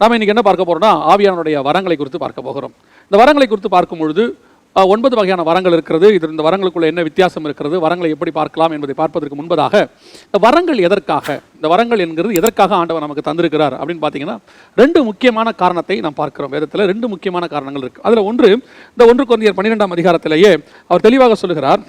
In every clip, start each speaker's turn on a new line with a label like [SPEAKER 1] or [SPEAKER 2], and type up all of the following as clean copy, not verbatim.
[SPEAKER 1] நாம் இன்றைக்கி என்ன பார்க்க போகிறோம்னா ஆவியானுடைய வரங்களை குறித்து பார்க்க போகிறோம். இந்த வரங்களை குறித்து பார்க்கும் பொழுது 9 வகையான வரங்கள் இருக்கிறது. இந்த வரங்களுக்குள்ள என்ன வித்தியாசம் இருக்கிறது, வரங்களை எப்படி பார்க்கலாம் என்பதை பார்ப்பதற்கு முன்பதாக இந்த வரங்கள் எதற்காக, இந்த வரங்கள் என்கிறது எதற்காக ஆண்டவர் நமக்கு தந்திருக்கிறார் அப்படின்னு பார்த்தீங்கன்னா 2 முக்கியமான காரணத்தை நாம் பார்க்கிறோம். வேதத்தில் 2 முக்கியமான காரணங்கள் இருக்குது. அதில் ஒன்று இந்த 1 கொரிந்தியர் 12ஆம் அதிகாரத்திலேயே அவர் தெளிவாக சொல்லுகிறார்,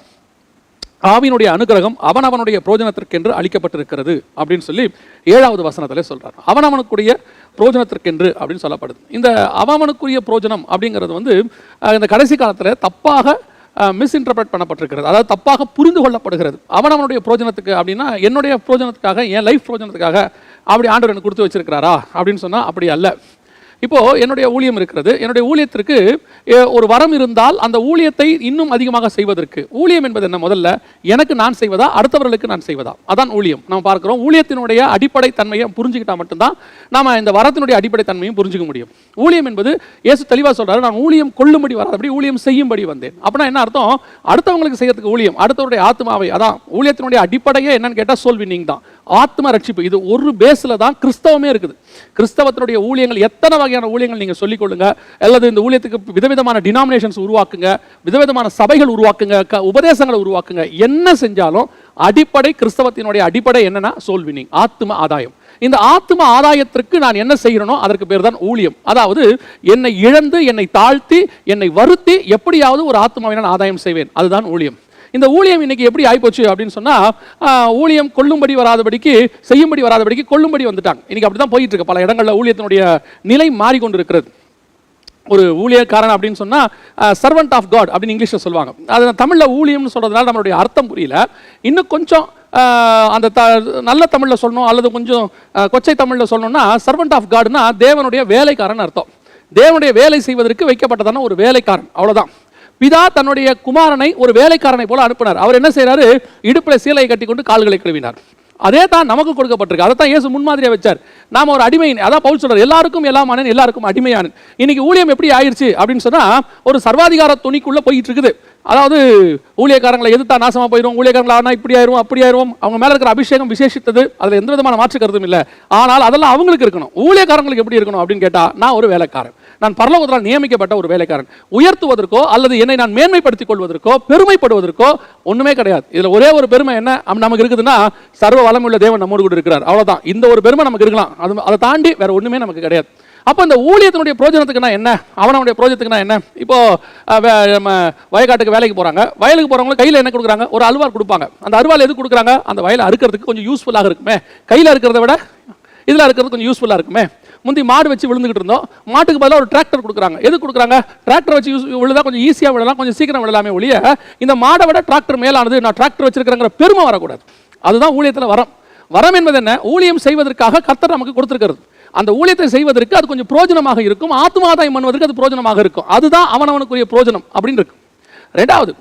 [SPEAKER 1] ஆவியினுடைய அனுகிரகம் அவனவனுடைய பிரோஜனத்திற்கென்று அளிக்கப்பட்டிருக்கிறது அப்படின்னு சொல்லி 7வது வசனத்திலே சொல்றார். அவனவனுக்குரிய பிரோஜனத்திற்கென்று அப்படின்னு சொல்லப்படுது. இந்த அவனவனுக்குரிய பிரோஜனம் அப்படிங்கிறது இந்த கடைசி காலத்தில் தப்பாக மிஸ்இன்டர்பிரட் பண்ணப்பட்டிருக்கிறது. அதாவது தப்பாக புரிந்து கொள்ளப்படுகிறது. அவனவனுடைய பிரோஜனத்துக்கு அப்படின்னா என்னுடைய பிரோஜனத்துக்காக, என் லைஃப் பிரோஜனத்துக்காக அப்படி ஆண்டவர் எனக்கு கொடுத்து வச்சிருக்கிறாரா அப்படின்னு சொன்னால் அப்படி அல்ல. இப்போது என்னுடைய ஊழியம் இருக்கிறது. என்னுடைய ஊழியத்திற்கு ஒரு வரம் இருந்தால் அந்த ஊழியத்தை இன்னும் அதிகமாக செய்வதற்கு, ஊழியம் என்பது என்ன, முதல்ல எனக்கு நான் செய்வதா அடுத்தவர்களுக்கு நான் செய்வதா, அதான் ஊழியம். நம்ம பார்க்கிறோம் ஊழியத்தினுடைய அடிப்படை தன்மையை புரிஞ்சுக்கிட்டால் மட்டும்தான் நாம் இந்த வரத்தினுடைய அடிப்படை தன்மையும் புரிஞ்சுக்க முடியும். ஊழியம் என்பது இயேசு தெளிவாக சொல்கிறாரு, நான் ஊழியம் கொள்ளும்படி வராதபடி ஊழியம் செய்யும்படி வந்தேன். அப்படின்னா என்ன அர்த்தம், அடுத்தவங்களுக்கு செய்யறதுக்கு ஊழியம், அடுத்தவருடைய ஆத்மாவை, அதான் ஊழியத்தினுடைய அடிப்படையே என்னன்னு கேட்டால் சோல் வின்னிங் தான், ஆத்ம ரட்சிப்பு. இது ஒரு பேஸில் தான் கிறிஸ்தவமே இருக்குது. கிறிஸ்தவத்தினுடைய ஊழியங்கள் எத்தனை வகையான ஊழியங்கள் நீங்கள் சொல்லிக்கொள்ளுங்க, அல்லது இந்த ஊழியத்துக்கு விதவிதமான டினாமினேஷன்ஸ் உருவாக்குங்க, விதவிதமான சபைகள் உருவாக்குங்க, உபதேசங்களை உருவாக்குங்க, என்ன செஞ்சாலும் அடிப்படை கிறிஸ்தவத்தினுடைய அடிப்படை என்னன்னா சோல் வின்னிங், ஆத்ம ஆதாயம். இந்த ஆத்ம ஆதாயத்திற்கு நான் என்ன செய்யறனோ அதற்கு பேர் தான் ஊழியம். அதாவது என்னை இழந்து, என்னை தாழ்த்தி, என்னை வருத்தி எப்படியாவது ஒரு ஆத்மாவை நான் ஆதாயம் செய்வேன், அதுதான் ஊழியம். இந்த ஊழியம் இன்னைக்கு எப்படி ஆயிப்போச்சு அப்படின்னு சொன்னா, ஊழியம் கொள்ளும்படி வராதபடிக்கு, செய்யும்படி வராதபடிக்கு கொள்ளும்படி வந்துட்டாங்க. இன்னைக்கு அப்படிதான் போயிட்டு இருக்கு. பல இடங்களில் ஊழியத்தினுடைய நிலை மாறிக்கொண்டு இருக்கிறது. ஒரு ஊழியக்காரன் அப்படின்னு சொன்னா சர்வெண்ட் ஆஃப் காட் அப்படின்னு இங்கிலீஷ்ல சொல்லுவாங்க. அது தமிழ்ல ஊழியம்னு சொல்றதுனால நம்மளுடைய அர்த்தம் புரியல. இன்னும் கொஞ்சம் அந்த நல்ல தமிழ்ல சொல்லணும் அல்லது கொஞ்சம் கொச்சை தமிழ்ல சொல்லணும்னா, சர்வெண்ட் ஆஃப் காட்னா தேவனுடைய வேலைக்காரன் அர்த்தம். தேவனுடைய வேலை செய்வதற்கு வைக்கப்பட்டதான ஒரு வேலைக்காரன், அவ்வளவுதான். பிதா தன்னுடைய குமாரனை ஒரு வேலைக்காரனை போல அனுப்பினார். அவர் என்ன செய்யறாரு, இடுப்பில் சீலையை கட்டி கொண்டு கால்களை கழுவினார். அதே தான் நமக்கு கொடுக்கப்பட்டிருக்கு. அதை தான் இயேசு முன்மாதிரியா வச்சார். நாம ஒரு அடிமை, அதான் பவுல் சொல்றார், எல்லாருக்கும் எல்லாமானேன், எல்லாருக்கும் அடிமையானேன். இன்னைக்கு ஊழியம் எப்படி ஆயிடுச்சு அப்படின்னு சொன்னா, ஒரு சர்வாதிகார துணிக்குள்ள போயிட்டு இருக்குது. அதாவது ஊழியக்காரங்களை எதிர்த்தா நாசமா போயிடும், ஊழியக்காரங்களை ஆனா இப்படி ஆயிரும் அப்படி ஆயிரும், அவங்க மேல இருக்கிற அபிஷேகம் விசேஷித்தது, அதுல எந்த விதமான மாற்று கருத்தும் இல்லை. ஆனால் அதெல்லாம் அவங்களுக்கு இருக்கணும். ஊழியக்காரங்களுக்கு எப்படி இருக்கணும் அப்படின்னு கேட்டா, நான் ஒரு வேலைக்காரன், நான் பரலோகத்தால் நியமிக்கப்பட்ட ஒரு வேலைக்காரன். உயர்த்துவதற்கோ அல்லது என்னை நான் மேன்மைப்படுத்திக் கொள்வதற்கோ பெருமைப்படுவதற்கோ ஒண்ணுமே கிடையாது. இதுல ஒரே ஒரு பெருமை என்ன நமக்கு இருக்குதுன்னா, சர்வ வளமுள்ள தேவன் நம்மோடு கூட இருக்கிறார், அவ்வளவுதான். இந்த ஒரு பெருமை நமக்கு இருக்கலாம், அதை தாண்டி வேற ஒண்ணுமே நமக்கு கிடையாது. அப்போ இந்த ஊழியத்தினுடைய பிரோஜனத்துக்குனா என்ன, அவனுடைய பிரோஜனத்துக்குனா என்ன? இப்போ நம்ம வயக்காட்டுக்கு வேலைக்கு போறாங்க, வயலுக்கு போறவங்க கையில் என்ன கொடுக்குறாங்க, ஒரு அல்வால் கொடுப்பாங்க. அந்த அல்வால் எது கொடுக்குறாங்க, அந்த வயலை அறுக்கிறதுக்கு கொஞ்சம் யூஸ்ஃபுல்லாக இருக்குமே, கையில் இருக்கிறத விட இதில் இருக்கிறது கொஞ்சம் யூஸ்ஃபுல்லாக இருக்குமே. முந்தி மாடு வச்சு விழுந்துகிட்டு இருந்தோம், மாட்டுக்கு பதிலாக ஒரு டிராக்டர் கொடுக்குறாங்க. எது கொடுக்குறாங்க, டிராக்டர் வச்சு விழுதா கொஞ்சம் ஈஸியாக விழலாம், கொஞ்சம் சீக்கிரம் விழலாமே ஒழிய, இந்த மாடை விட டிராக்டர் மேலானது, நான் டிராக்டர் வச்சிருக்கிறேங்கிற பெருமை வரக்கூடாது. அதுதான் ஊழியத்தில் வரம். வரம் என்பது என்ன, ஊழியம் செய்வதற்காக கர்த்தர் நமக்கு கொடுத்திருக்கிறது. அந்த ஊழியத்தை செய்வதற்கு அது கொஞ்சம் பிரோஜனமாக இருக்கும், ஆத்மாதாயம் பண்ணுவதற்கு அது பிரோஜனமாக இருக்கும். அதுதான் அவனவனுக்குரிய பிரோஜனம் அப்படின்னு இருக்கு. ரெண்டாவது,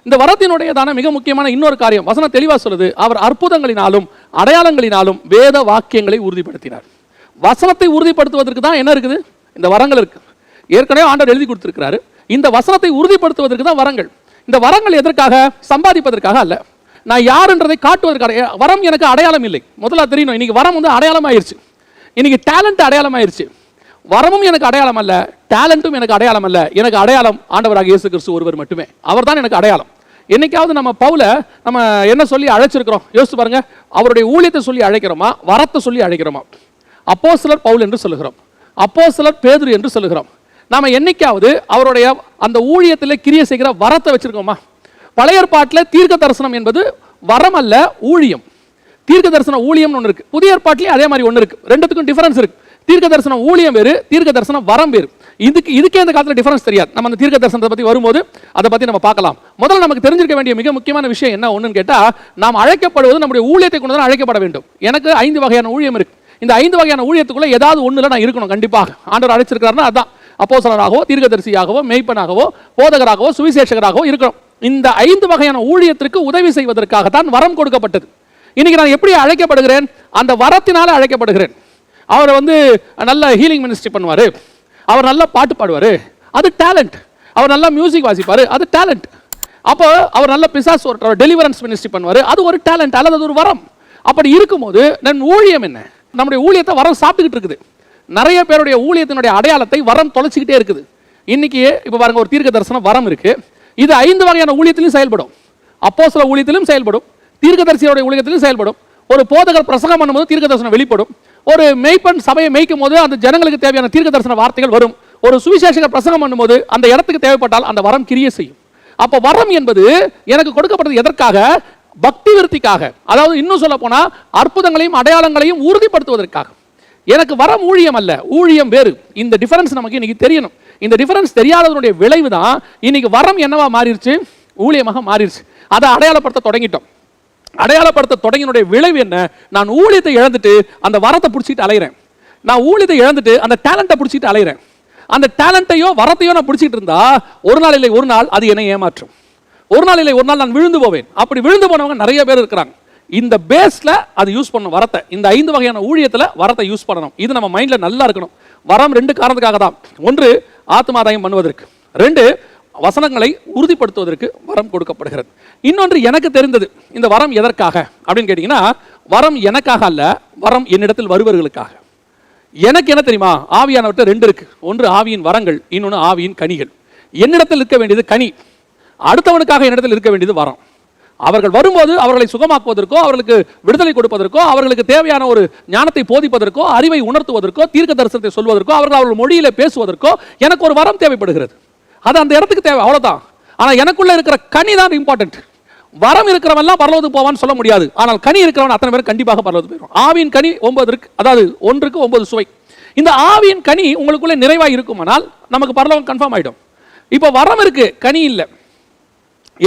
[SPEAKER 1] இந்த வரத்தினுடையதான மிக முக்கியமான இன்னொரு காரியம் வசனம் தெளிவாக சொல்லுது, அவர் அற்புதங்களினாலும் அடையாளங்களினாலும் வேத வாக்கியங்களை உறுதிப்படுத்தினார். வசனத்தை உறுதிப்படுத்துவதற்கு தான் என்ன இருக்குது, இந்த வரங்கள் இருக்கு. ஏற்கனவே ஆண்டவர் எழுதி கொடுத்திருக்கிறாரு. இந்த வசனத்தை உறுதிப்படுத்துவதற்கு தான் வரங்கள். இந்த வரங்கள் எதற்காக, சம்பாதிப்பதற்காக அல்ல, நான் யாருன்றதை காட்டுவதற்காக. வரம் எனக்கு அடையாளம் இல்லை, முதல்ல தெரியணும். இன்னைக்கு வரம் அடையாளம் ஆயிருச்சு. இன்னைக்கு டேலண்ட் அடையாளம் ஆயிருச்சு. வரமும் எனக்கு அடையாளம் அல்ல, டேலண்ட்டும் எனக்கு அடையாளம் அல்ல. எனக்கு அடையாளம் ஆண்டவராக இயேசு கிறிஸ்து ஒருவர் மட்டுமே, அவர் தான் எனக்கு அடையாளம். என்னைக்காவது நம்ம பவுல நம்ம என்ன சொல்லி அழைச்சிருக்கிறோம் யோசிச்சு பாருங்க. அவருடைய ஊழியத்தை சொல்லி அழைக்கிறோமா, வரத்தை சொல்லி அழைக்கிறோமா? அப்போஸ்தலர் பவுல் என்று சொல்லுகிறோம், அப்போஸ்தலர் பேதுரு என்று சொல்லுகிறோம். நாம என்னைக்காவது அவருடைய அந்த ஊழியத்தில் கிரியை செய்கிற வரத்தை வச்சிருக்கோமா? பழைய ஏற்பாட்டில் தீர்க்க தரிசனம் என்பது வரம் அல்ல, ஊழியம். தீர்க்க தரிசன ஊழியம் ஒன்று இருக்கு, புதிய ஏற்பாட்டிலேயே அதே மாதிரி ஒன்று இருக்கு. ரெண்டுத்துக்கும் டிஃபரன்ஸ் இருக்கு. தீர்க்க தரிசனம் ஊழியம் வேறு, தீர்க்க தரிசனம் வரம் வேறு. இதுக்கே இந்த காலத்தில் டிஃபரன்ஸ் தெரியாது. நம்ம அந்த தீர்க்க தரிசனத்தை பற்றி வரும்போது அதை பற்றி நம்ம பார்க்கலாம். முதல்ல நமக்கு தெரிஞ்சிருக்க வேண்டிய மிக முக்கியமான விஷயம் என்ன ஒன்றுன்னு கேட்டால், நாம் அழைக்கப்படுவது நம்முடைய ஊழியத்தை கொண்டு தான் அழைக்கப்பட வேண்டும். எனக்கு 5 வகையான ஊழியம் இருக்கு. இந்த 5 வகையான ஊழியத்துக்குள்ள ஏதாவது ஒன்றுல நான் இருக்கணும் கண்டிப்பாக. ஆண்டவர் அழைச்சிருக்காருன்னா அதான் அப்போஸ்தலராகவோ, தீர்க்கதரிசியாகவோ, மேய்ப்பனாகவோ, போதகராகவோ, சுவிசேஷகராகவோ இருக்கணும். இந்த 5 வகையான ஊழியத்திற்கு உதவி செய்வதற்காகத்தான் வரம் கொடுக்கப்பட்டது. இன்னைக்கு நான் எப்படி அழைக்கப்படுகிறேன், அந்த வரத்தினால அழைக்கப்படுகிறேன். அவர் நல்ல ஹீலிங் மினிஸ்ட்ரி பண்ணுவார், அவர் நல்ல பாட்டு பாடுவார், அது டேலண்ட். அவர் நல்ல மியூசிக் வாசிப்பார், அது டேலண்ட். அப்போ அவர் நல்ல பிசாசு டெலிவரன்ஸ் மினிஸ்ட்ரி பண்ணுவார், அது ஒரு டேலண்ட் அல்லது அது ஒரு வரம். அப்படி இருக்கும்போது நம் ஊழியம் என்ன, நம்முடைய ஊழியத்தை வரம் சாப்பிட்டுக்கிட்டு இருக்குது. நிறைய பேருடைய ஊழியத்தினுடைய அடையாளத்தை வரம் தொலைச்சிக்கிட்டே இருக்குது. இன்னைக்கு இப்போ பாருங்க, ஒரு தீர்க்க தரிசனம் வரம் இருக்கு. இது 5 வகையான ஊழியத்திலும் செயல்படும். அப்போஸ்தல ஊழியத்திலும் செயல்படும், தீர்க்கதரிசியோட ஊழியத்திலும் செயல்படும். ஒரு போதகர் பிரசங்கம் பண்ணும்போது தீர்க்க தரிசனம் வெளிப்படும். ஒரு மேய்ப்பன் சபையை மேய்க்கும் போது அந்த ஜனங்களுக்கு தேவையான தீர்க்க தரிசன வார்த்தைகள் வரும். ஒரு சுவிசேஷகர் பிரசங்கம் பண்ணும்போது அந்த இடத்துக்கு தேவைப்பட்டால் அந்த வரம் கிரியை செய்யும். அப்போ வரம் என்பது எனக்கு கொடுக்கப்பட்டது எதற்காக? பக்தி விருத்திக்காக. அதாவது இன்னும் சொல்ல போனா அற்புதங்களையும் அடையாளங்களையும் உறுதிப்படுத்துவதற்காக. எனக்கு வரம் ஊழியம் அல்ல, ஊழியம் வேறு. இந்த டிஃபரன்ஸ் நமக்கு இன்னைக்கு தெரியணும். இந்த டிஃபரன்ஸ் தெரியாததனுடைய விளைவு தான் இன்னைக்கு வரம் என்னவா மாறிடுச்சு? ஊழியமாக மாறிடுச்சு. அதை அடையாளப்படுத்த தொடங்கிட்டோம். அடையாளப்படுத்த தொடங்கினுடைய விளைவு என்ன? நான் ஊழியத்தை இழந்துட்டு அந்த வரத்தை பிடிச்சிட்டு அலைகிறேன். நான் ஊழியத்தை இழந்துட்டு அந்த டேலண்ட்டை பிடிச்சிட்டு அலைகிறேன். அந்த டேலண்ட்டையோ வரத்தையோ நான் பிடிச்சிட்டு இருந்தா ஒரு நாள் இல்லை ஒரு நாள் அது என்னை ஏமாற்றும். ஒரு நாள் இல்லை ஒரு நாள் நான் விழுந்து போவேன். அப்படி விழுந்து போனவங்க நிறைய பேர் இருக்கிறாங்க. இந்த பேஸ்ல அது யூஸ் பண்ணணும் வரத்தை. இந்த 5 வகையான ஊழியத்தில் வரத்தை யூஸ் பண்ணணும். இது நம்ம மைண்ட்ல நல்லா இருக்கணும். வரம் 2 காரணத்துக்காக தான். 1 ஆத்மாதாயம் பண்ணுவதற்கு, 2 வசனங்களை உறுதிப்படுத்துவதற்கு வரம் கொடுக்கப்படுகிறது. இன்னொன்று எனக்கு தெரிந்தது, இந்த வரம் எதற்காக அப்படின்னு கேட்டீங்கன்னா, வரம் எனக்காக அல்ல, வரம் என்னிடத்தில் வருவர்களுக்காக. எனக்கு என்ன தெரியுமா? ஆவியானவர்கிட்ட 2 இருக்கு. 1 ஆவியின் வரங்கள், இன்னொன்று ஆவியின் கனிகள். என்னிடத்தில் இருக்க வேண்டியது கனி, அடுத்தவனுக்காக என்னிடத்தில் இருக்க வேண்டியது வரம். அவர்கள் வரும்போது அவர்களை சுகமாக்குவதற்கோ, அவர்களுக்கு விடுதலை கொடுப்பதற்கோ, அவர்களுக்கு தேவையான ஒரு ஞானத்தை போதிப்பதற்கோ, அறிவை உணர்த்துவதற்கோ, தீர்க்க தரிசனத்தை சொல்வதற்கோ, அவர்கள் மொழியில பேசுவதற்கோ எனக்கு ஒரு வரம் தேவைப்படுகிறது. அது அந்த இடத்துக்கு தேவை, அவ்வளவுதான். ஆனா எனக்குள்ள இருக்கிற கனி தான் இம்பார்ட்டன்ட். வரம் இருக்கிறவன் எல்லாம் பரலோகத்துக்கு போவான்னு சொல்ல முடியாது. ஆனால் கனி இருக்கிறவன் அத்தனை பேரும் கண்டிப்பாக பரலோகத்துக்கு போயிடும். ஆவியின் கனி 9 இருக்கு, அதாவது 1க்கு 9 சுவை. இந்த ஆவியின் கனி உங்களுக்குள்ள நிறைவாக இருக்குமானால் நமக்கு பரலோகம் கன்ஃபார்ம் ஆயிடும். இப்போ வரம் இருக்கு, கனி இல்லை,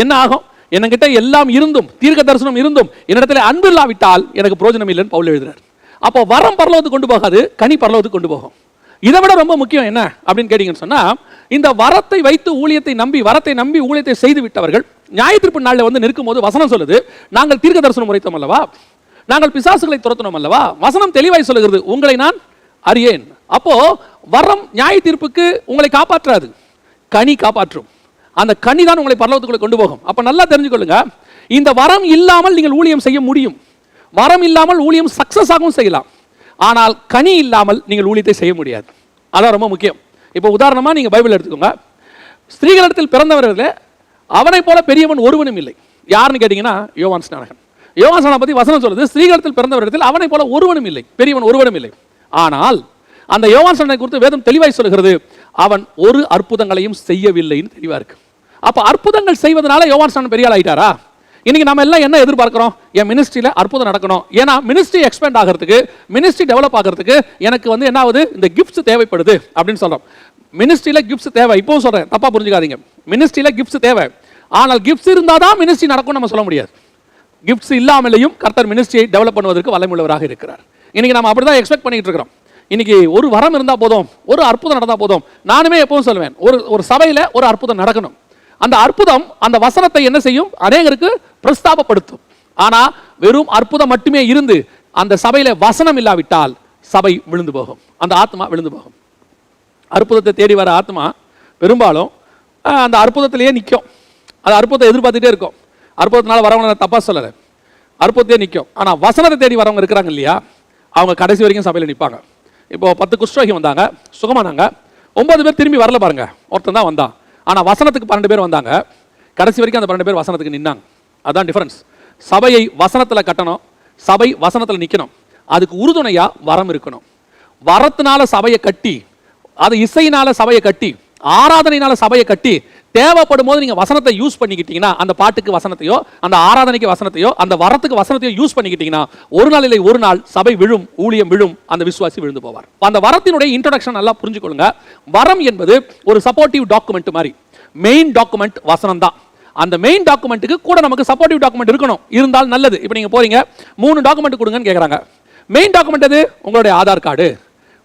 [SPEAKER 1] என்ன ஆகும்? என்கிட்ட எல்லாம் இருந்தும், தீர்க்க தரிசனம் இருந்தும், என்னிடத்துல அன்பு இல்லாவிட்டால் எனக்கு பிரயோஜனம் இல்லைன்னு பவுல் எழுதுறார். அப்போ வரம் பரலோகத்துக்கு கொண்டு போகாது, கனி பரலோகத்துக்கு கொண்டு போகும். இதை விட ரொம்ப முக்கியம் என்ன அப்படின்னு கேட்டீங்கன்னு சொன்னா, இந்த வரத்தை வைத்து ஊழியத்தை நம்பி, வரத்தை நம்பி ஊழியத்தை செய்து விட்டவர்கள் நியாயத்தீர்ப்பு நாளில் வந்து நிற்கும் போது வசனம் சொல்லுது, நாங்கள் தீர்க்க தரிசனம் உரைத்தோம் அல்லவா, நாங்கள் பிசாசுகளை துரத்தினோம் அல்லவா. வசனம் தெளிவாய் சொல்லுகிறது, உங்களை நான் அறியேன். அப்போ வரம் நியாய தீர்ப்புக்கு உங்களை காப்பாற்றாது, கனி காப்பாற்றும். அந்த கனி தான் உங்களை பரலோகத்துக்குள்ள கொண்டு போகும். அப்ப நல்லா தெரிஞ்சுக்கொள்ளுங்க, இந்த வரம் இல்லாமல் நீங்கள் ஊழியம் செய்ய முடியும். வரம் இல்லாமல் ஊழியம் சக்சஸ் ஆகவும் செய்யலாம். ஆனால் கனி இல்லாமல் நீங்கள் ஊழியத்தை செய்ய முடியாது. அதான் ரொம்ப முக்கியம். இப்போ உதாரணமா நீங்க பைபிள் எடுத்துக்கோங்க. ஸ்திரீகளிடத்தில் பிறந்தவர்களே அவனை போல பெரியவன் ஒருவனும் இல்லை. யாருன்னு கேட்டீங்கன்னா யோவான் ஸ்நானகன். யோவான் ஸ்நானகனை பத்தி வசனம் சொல்லுது, ஸ்திரீகளிடத்தில் பிறந்தவரிடத்தில் அவனை போல ஒருவனும் இல்லை, பெரியவன் ஒருவனும் இல்லை. ஆனால் அந்த யோவான் ஸ்நானகனை குறித்து வேதம் தெளிவாய் சொல்லுகிறது, அவன் ஒரு அற்புதங்களையும் செய்யவில்லைன்னு தெளிவா இருக்கு. அப்ப அற்புதங்கள் செய்வதனால யோவான் ஸ்நானகன் பெரிய ஆள் ஆயிட்டாரா? இன்னைக்கு நம்ம எல்லாம் என்ன எதிர்பார்க்கிறோம்? என் மினிஸ்ட்ரியில அற்புதம் நடக்கணும். ஏன்னா மினிஸ்ட்ரி எக்ஸ்பேண்ட் ஆகிறதுக்கு, மினிஸ்ட்ரி டெவலப் ஆகிறதுக்கு எனக்கு வந்து என்ன ஆகுது? இந்த கிஃப்ட்ஸ் தேவைப்படுது அப்படின்னு சொல்றோம். மினிஸ்ட்ரியில கிஃப்ட்ஸ் தேவை. இப்பவும் சொல்றேன், தப்பா புரிஞ்சுக்காதீங்க. மினிஸ்ட்ரியில கிஃப்ட்ஸ் தேவை. ஆனால் கிஃப்ட்ஸ் இருந்தாதான் மினிஸ்ட்ரி நடக்கும் நம்ம சொல்ல முடியாது. கிஃப்ட்ஸ் இல்லாமலேயும் கர்த்தர் மினிஸ்ட்ரியை டெவலப் பண்ணுவதற்கு வல்லமையுள்ளவராக இருக்கிறார். இன்னைக்கு நம்ம அப்படிதான் எக்ஸ்பெக்ட் பண்ணிட்டு இருக்கிறோம். இன்னைக்கு ஒரு வரம் இருந்தா போதும், ஒரு அற்புதம் நடந்தா போதும். நானுமே எப்பவும் சொல்லுவேன், ஒரு சபையில ஒரு அற்புதம் நடக்கணும். அந்த அற்புதம் அந்த வசனத்தை என்ன செய்யும்? அநேகருக்கு பிரஸ்தாபப்படுத்தும். ஆனா வெறும் அற்புதம் மட்டுமே இருந்து அந்த சபையில வசனம் இல்லாவிட்டால் சபை விழுந்து போகும், அந்த ஆத்மா விழுந்து போகும். அற்புதத்தை தேடி வர ஆத்மா பெரும்பாலும் அந்த அற்புதத்திலேயே நிற்கும். அது அற்புதத்தை எதிர்பார்த்துட்டே இருக்கும். அற்புதத்தினால வரவங்க தப்பா சொல்லலை, அற்புதத்தையே நிற்கும். ஆனா வசனத்தை தேடி வரவங்க இருக்கிறாங்க இல்லையா, அவங்க கடைசி வரைக்கும் சபையில் நிற்பாங்க. இப்போ 10 குஷ்டரோகி வந்தாங்க, சுகமானாங்க. 9 பேர் திரும்பி வரல பாருங்க, ஒருத்தன் தான் வந்தான். ஆனா வசனத்துக்கு 12 பேர் வந்தாங்க. கடைசி வரைக்கும் அந்த 12 பேர் வசனத்துக்கு நின்னாங்க. அதான் டிஃபரன்ஸ். சபையை வசனத்துல கட்டணும், சபை வசனத்துல நிக்கணும். அதுக்கு உறுதுணையா வரம் இருக்கணும். வரத்தினால சபையை கட்டி, அது இசையினால சபையை கட்டி, ஆராதனையினால சபையை கட்டி, தேவைப்படும் போது நீங்க வசனத்தை யூஸ் பண்ணிக்கிட்டீங்கன்னா, அந்த பாட்டுக்கு வசனத்தையோ, அந்த ஆராதனைக்கு வசனத்தையோ, அந்த வரத்துக்கு வசனத்தையோ யூஸ் பண்ணிக்கிட்டீங்கன்னா, ஒரு நாள் இல்லை ஒரு நாள் சபை விழும், ஊழியம் விழும், அந்த விசுவாசி விழுந்து போவார். அந்த வரத்தினுடைய இன்ட்ரோடக்ஷன் நல்லா புரிஞ்சுக்கொள்ளுங்க. வரம் என்பது ஒரு சப்போர்ட்டிவ் டாக்குமெண்ட் மாதிரி. மெயின் டாக்குமெண்ட் வசனம் தான். அந்த மெயின் டாக்குமெண்ட்டுக்கு கூட நமக்கு சப்போர்ட்டிவ் டாக்குமெண்ட் இருக்கணும், இருந்தால் நல்லது. இப்போ நீங்க போறீங்க, 3 டாக்குமெண்ட் கொடுங்கன்னு கேட்குறாங்க. மெயின் டாக்குமெண்ட் எது? உங்களுடைய ஆதார் கார்டு,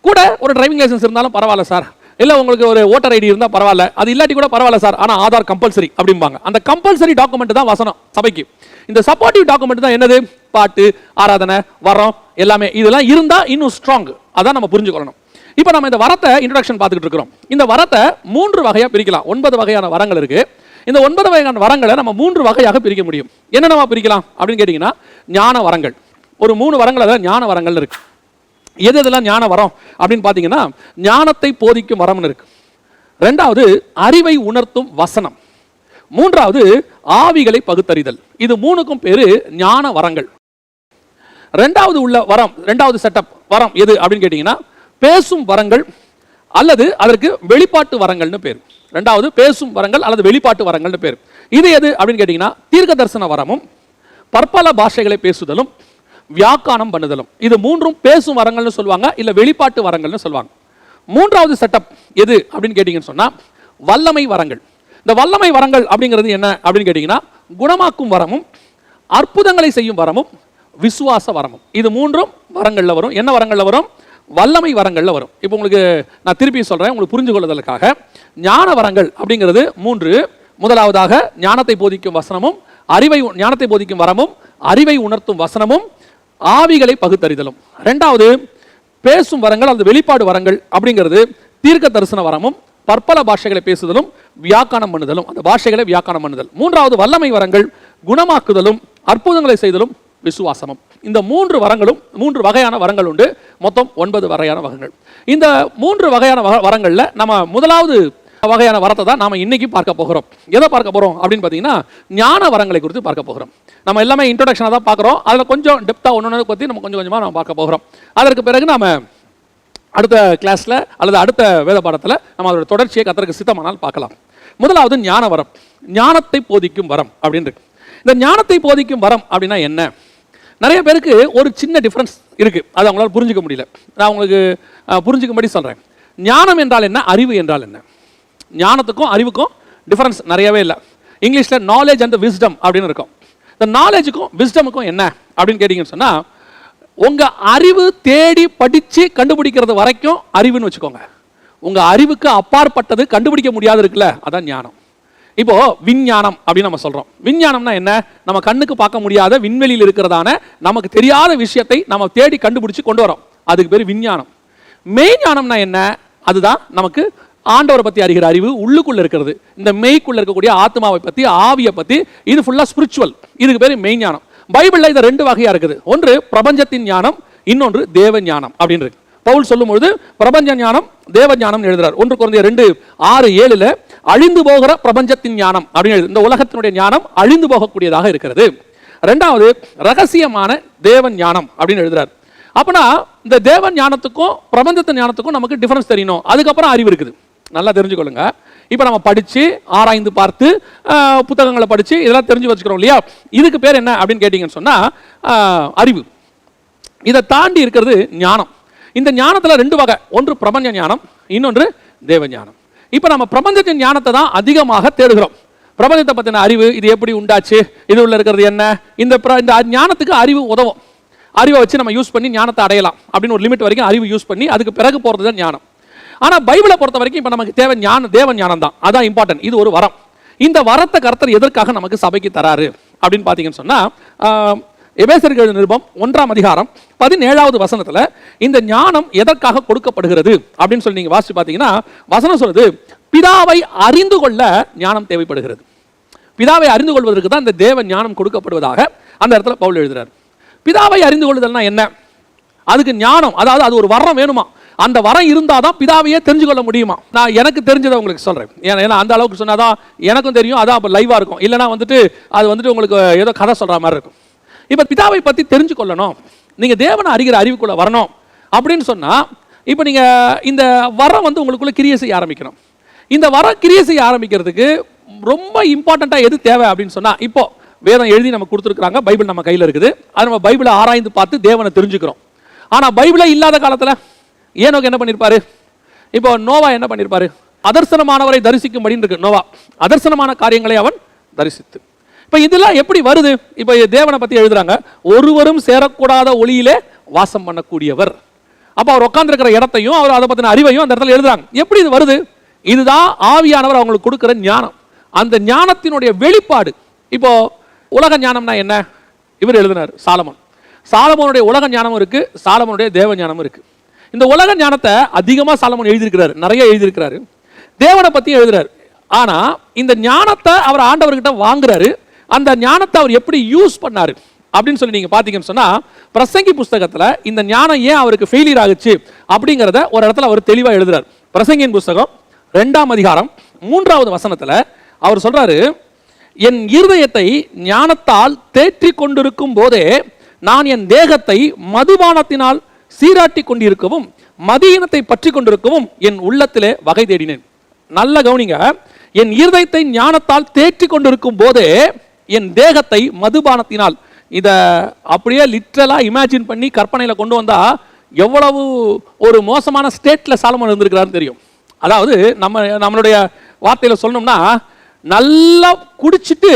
[SPEAKER 1] கூட ஒரு டிரைவிங் லைசன்ஸ் இருந்தாலும் பரவாயில்ல சார், இல்லை உங்களுக்கு ஒரு ஓட்டர் ஐடி இருந்தால் பரவாயில்ல, அது இல்லாட்டி கூட பரவாயில்ல சார், ஆனால் ஆதார் கம்பல்சரி அப்படிம்பாங்க. அந்த கம்பல்சரி டாக்குமெண்ட் தான் வசனம் சபைக்கு. இந்த சப்போர்ட்டிவ் டாக்குமெண்ட் தான் என்னது? பாட்டு, ஆராதனை, வரம் எல்லாமே. இதெல்லாம் இருந்தால் இன்னும் ஸ்ட்ராங். அதான் நம்ம புரிஞ்சுக்கொள்ளணும். இப்போ நம்ம இந்த வரத்தை இன்ட்ரோடக்ஷன் பார்த்துக்கிட்டு இருக்கிறோம். இந்த வரத்தை 3 வகையாக பிரிக்கலாம். 9 வகையான வரங்கள் இருக்கு. இந்த 9 வகையான வரங்களை நம்ம 3 வகையாக பிரிக்க முடியும். என்னென்னவா பிரிக்கலாம் அப்படின்னு கேட்டீங்கன்னா, ஞான வரங்கள். ஒரு 3 வரங்கள், அதாவது ஞான வரங்கள் இருக்கு. எது எதெல்லாம் ஞான வரம் அப்படின்னு பார்த்தீங்கன்னா, ஞானத்தை போதிக்கும் வரம்னு இருக்கு. ரெண்டாவது அறிவை உணர்த்தும் வசனம். மூன்றாவது ஆவிகளை பகுத்தறிதல். இது மூணுக்கும் பேரு ஞான வரங்கள். ரெண்டாவது உள்ள வரம், ரெண்டாவது செட்டப் வரம் எது அப்படின்னு கேட்டீங்கன்னா, பேசும் வரங்கள் அல்லது அதற்கு வெளிப்பாட்டு வரங்கள்னு பேர். ரெண்டாவது பேசும் வரங்கள் அல்லது வெளிப்பாட்டு வரங்கள்னு பேர். இது எது அப்படின்னு கேட்டீங்கன்னா, தீர்க்க தரிசன வரமும் பற்பல பாஷைகளை பேசுதலும் வியாக்கானம் பண்ணுதலும். இது மூன்றும் பேசும் வரங்கள்னு சொல்லுவாங்க, இல்ல வெளிப்பாட்டு வரங்கள்னு சொல்லுவாங்க. மூன்றாவது செட்டப் எது அப்படின்னு கேட்டீங்கன்னு சொன்னா, வல்லமை வரங்கள். இந்த வல்லமை வரங்கள் அப்படிங்கிறது என்ன அப்படின்னு கேட்டீங்கன்னா, குணமாக்கும் வரமும் அற்புதங்களை செய்யும் வரமும் விசுவாச வரமும். இது மூன்றும் வரங்கள்ல வரும். என்ன வரங்கள்ல வரும்? வல்லமை வரங்கள்ல வரும். இப்போ உங்களுக்கு நான் திருப்பி சொல்றேன், உங்களுக்கு புரிஞ்சு கொள்வதற்காக. ஞான வரங்கள் அப்படிங்கிறது மூன்று. முதலாவதாக ஞானத்தை போதிக்கும் வசனமும், ஞானத்தை போதிக்கும் வரமும், அறிவை உணர்த்தும் வசனமும், ஆவிகளை பகுத்தறிதலும். ரெண்டாவது பேசும் வரங்கள் அல்லது வெளிப்பாடு வரங்கள் அப்படிங்கிறது தீர்க்க தரிசன வரமும் பற்பல பாஷைகளை பேசுதலும் வியாக்கானம் பண்ணுதலும், அந்த பாஷைகளை வியாக்கானம் பண்ணுதல். மூன்றாவது வல்லமை வரங்கள் குணமாக்குதலும் அற்புதங்களை செய்தலும் விசுவாசமும். இந்த மூன்று வரங்களும், மூன்று வகையான வரங்கள் உண்டு. மொத்தம் 9 வகையான வரங்கள். இந்த மூன்று வகையான வரங்கள்ல நம்ம முதலாவது வகையான வரத்தை தான் நாம இன்னைக்கு பார்க்க போகிறோம். எதை பார்க்க போறோம் அப்படின்னு பார்த்தீங்கன்னா, ஞான வரங்களை குறித்து பார்க்க போகிறோம். நம்ம எல்லாமே இன்ட்ரோடக்ஷனாக தான் பார்க்குறோம். அதில் கொஞ்சம் டெப்தா ஒன்று பற்றி நம்ம கொஞ்சம் கொஞ்சமாக நம்ம பார்க்க போகிறோம். அதற்கு பிறகு நாம அடுத்த கிளாஸில் அல்லது அடுத்த வேத பாடத்தில் நம்ம அதோட தொடர்ச்சியை கர்த்தருக்கு சித்தமானால் பார்க்கலாம். முதலாவது ஞான வரம், ஞானத்தை போதிக்கும் வரம் அப்படின்னு இருக்கு. இந்த ஞானத்தை போதிக்கும் வரம் அப்படின்னா என்ன? நிறைய பேருக்கு ஒரு சின்ன டிஃபரன்ஸ் இருக்கு, அது அவங்களால புரிஞ்சுக்க முடியல. நான் உங்களுக்கு புரிஞ்சுக்கும்படி சொல்றேன். ஞானம் என்றால் என்ன, அறிவு என்றால் என்ன? ஞானத்துக்கும் அறிவுக்கும் டிஃபரன்ஸ் நிறையவே இல்லை. இங்கிலீஷ்ல நாலேஜ் அண்ட் விஸ்டம் அப்படின்னு இருக்கும். இந்த நாலேஜுக்கும் விஸ்டமுக்கும் என்ன அப்படின்னு கேட்டீங்கன்னு சொன்னா, உங்க அறிவு தேடி படிச்சு கண்டுபிடிக்கிறது வரைக்கும் அறிவுன்னு வச்சுக்கோங்க. உங்க அறிவுக்கு அப்பாற்பட்டது கண்டுபிடிக்க முடியாது இருக்குல்ல, அதான் ஞானம். இப்போ விஞ்ஞானம் அப்படின்னு நம்ம சொல்றோம். விஞ்ஞானம்னா என்ன? நம்ம கண்ணுக்கு பார்க்க முடியாத விண்வெளியில் இருக்கிறதான நமக்கு தெரியாத விஷயத்தை நம்ம தேடி கண்டுபிடிச்சு கொண்டு வரோம். அதுக்கு பேர் விஞ்ஞானம். மெய்ஞானம்னா என்ன? அதுதான் நமக்கு ஆண்டவரை பத்தி அறிகிற அறிவு, உள்ளுக்குள்ள இருக்கிறது. இந்த மெய்க்குள்ள இருக்கக்கூடிய ஆத்மாவை பத்தி, ஆவியை பத்தி, இது ஃபுல்லா ஸ்பிரிச்சுவல். இதுக்கு பேர் மெய்ஞானம். பைபிள்ல இது 2 வகையா இருக்குது. ஒன்று பிரபஞ்சத்தின் ஞானம், இன்னொன்று தேவ ஞானம் அப்படின்னு இருக்கு. பவுல் சொல்லும்போது பிரபஞ்ச ஞானம், தேவ ஞானம் எழுதுறார். 1 கொரிந்தியர் 2:6-7 அழிந்து போகிற பிரபஞ்சத்தின் ஞானம் அப்படின்னு. இந்த உலகத்தினுடைய ஞானம் அழிந்து போகக்கூடியதாக இருக்கிறது. ரெண்டாவது ரகசியமான தேவன் ஞானம் அப்படின்னு எழுதுறார். அப்பனா இந்த தேவன் ஞானத்துக்கும் பிரபஞ்சத்தின் ஞானத்துக்கும் நமக்கு டிஃபரன்ஸ் தெரியணும். அதுக்கப்புறம் அறிவு இருக்குது, நல்லா தெரிஞ்சுக்கொள்ளுங்க. இப்போ நம்ம படிச்சு ஆராய்ந்து பார்த்து புத்தகங்களை படிச்சு இதெல்லாம் தெரிஞ்சு வச்சுக்கிறோம் இல்லையா? இதுக்கு பேர் என்ன அப்படின்னு கேட்டீங்கன்னு சொன்னா அறிவு. இதை தாண்டி இருக்கிறது ஞானம். இந்த ஞானத்துல 2 வகை. ஒன்று பிரபஞ்ச ஞானம், இன்னொன்று தேவ ஞானம். இப்போ நம்ம பிரபஞ்சத்தின் ஞானத்தை தான் அதிகமாக தேடுகிறோம். பிரபஞ்சத்தை பற்றின அறிவு, இது எப்படி உண்டாச்சு, இது உள்ள இருக்கிறது என்ன, இந்த ஞானத்துக்கு அறிவு உதவும். அறிவை வச்சு நம்ம யூஸ் பண்ணி ஞானத்தை அடையலாம் அப்படின்னு ஒரு லிமிட் வரைக்கும் அறிவு யூஸ் பண்ணி அதுக்கு பிறகு போகிறது தான் ஞானம். ஆனால் பைபிளை பொறுத்த வரைக்கும் இப்போ நமக்கு தேவை தேவ ஞானம் தான். அதான் இம்பார்ட்டன்ட். இது ஒரு வரம். இந்த வரத்தை கர்த்தர் எதற்காக நமக்கு சபைக்கு தராரு அப்படின்னு பார்த்தீங்கன்னு சொன்னால், எபேசியருக்கு எழுதின நிருபம் 1ஆம் அதிகாரம் 17வது வசனத்துல இந்த ஞானம் எதற்காக கொடுக்கப்படுகிறது அப்படின்னு சொல்லி நீங்க வாசிச்சு பார்த்தீங்கன்னா, வசனம் சொல்லுது, பிதாவை அறிந்து கொள்ள ஞானம் தேவைப்படுகிறது. பிதாவை அறிந்து கொள்வதற்கு தான் இந்த தேவ ஞானம் கொடுக்கப்படுவதாக அந்த இடத்துல பவுல் எழுதுறார். பிதாவை அறிந்து கொள்ளுதல்னா என்ன? அதுக்கு ஞானம், அதாவது அது ஒரு வரம் வேணுமா? அந்த வரம் இருந்தாதான் பிதாவையே தெரிஞ்சு கொள்ள முடியுமா? நான் எனக்கு தெரிஞ்சதை உங்களுக்கு சொல்றேன். ஏன்னா அந்த அளவுக்கு சொன்னாதான் எனக்கும் தெரியும், அதான் அப்போ லைவா இருக்கும். இல்லைன்னா அது உங்களுக்கு ஏதோ கதை சொல்ற மாதிரி இருக்கும். இப்போ பிதாவை பற்றி தெரிஞ்சு கொள்ளணும், நீங்கள் தேவனை அறிகிற அறிவுக்குள்ள வரணும் அப்படின்னு சொன்னால், இப்போ நீங்கள் இந்த வரம் உங்களுக்குள்ள கிரியை செய்ய ஆரம்பிக்கணும். இந்த வரம் கிரியை செய்ய ஆரம்பிக்கிறதுக்கு ரொம்ப இம்பார்ட்டண்ட்டாக எது தேவை அப்படின்னு சொன்னால், இப்போ வேதம் எழுதி நம்ம கொடுத்துருக்குறாங்க, பைபிள் நம்ம கையில் இருக்குது. அது நம்ம பைபிளை ஆராய்ந்து பார்த்து தேவனை தெரிஞ்சுக்கிறோம். ஆனால் பைபிளே இல்லாத காலத்தில் ஏனோக்கு என்ன பண்ணியிருப்பாரு? இப்போ நோவா என்ன பண்ணியிருப்பாரு? அதர்சனமானவரை தரிசிக்கும்படின்னு இருக்கு. நோவா அதர்சனமான காரியங்களை அவன் தரிசித்து. இப்போ இதெல்லாம் எப்படி வருது? இப்போ தேவனை பற்றி எழுதுறாங்க, ஒருவரும் சேரக்கூடாத ஒளியிலே வாசம் பண்ணக்கூடியவர். அப்போ அவர் உட்கார்ந்துருக்கிற இடத்தையும் அவர் அதை பற்றின அறிவையும் அந்த இடத்துல எழுதுறாங்க. எப்படி இது வருது? இதுதான் ஆவியானவர் அவங்களுக்கு கொடுக்குற ஞானம். அந்த ஞானத்தினுடைய வெளிப்பாடு. இப்போ உலக ஞானம்னா என்ன? இவர் எழுதினார், சாலமோன். சாலமோனுடைய உலக ஞானமும் இருக்கு, சாலமோனுடைய தேவ ஞானமும் இருக்கு. இந்த உலக ஞானத்தை அதிகமாக சாலமோன் எழுதியிருக்கிறாரு, நிறைய எழுதியிருக்கிறாரு. தேவனை பற்றி எழுதுறாரு. ஆனால் இந்த ஞானத்தை அவர் ஆண்டவர்கிட்ட வாங்குறாரு. அந்த ஞானத்தை அவர் எப்படி யூஸ் பண்ணாரு அப்படின்னு சொல்லி நீங்க பாத்தீங்கன்னு சொன்னா, பிரசங்கி புஸ்தகத்துல இந்த ஞானம் ஏன் அவருக்கு ஃபெயிலியர் ஆகுச்சு அப்படிங்கறத ஒரு இடத்துல அவர் தெளிவா எழுதுறார். பிரசங்கியின் புஸ்தகம் 2ஆம் அதிகாரம் 3வது வசனத்துல அவர் சொல்றாரு, என் இருதயத்தை ஞானத்தால் தேற்றி கொண்டிருக்கும் போதே நான் என் தேகத்தை மதுபானத்தினால் சீராட்டி கொண்டிருக்கவும் மதியினத்தை பற்றி கொண்டிருக்கவும் என் உள்ளத்திலே வகை தேடினேன். நல்ல கவனிங்க, என் இருதயத்தை ஞானத்தால் தேற்றி கொண்டிருக்கும் போதே என் தேகத்தை மதுபானத்தினால், இத அப்படியே லிட்ரலா இமேஜின் பண்ணி கற்பனையில கொண்டு வந்தா எவ்வளவு ஒரு மோசமான ஸ்டேட்ல சாலமோன் இருந்திருக்கிறாருன்னு தெரியும். அதாவது நம்மளுடைய வார்த்தையில சொல்லணும்னா, நல்லா குடிச்சிட்டு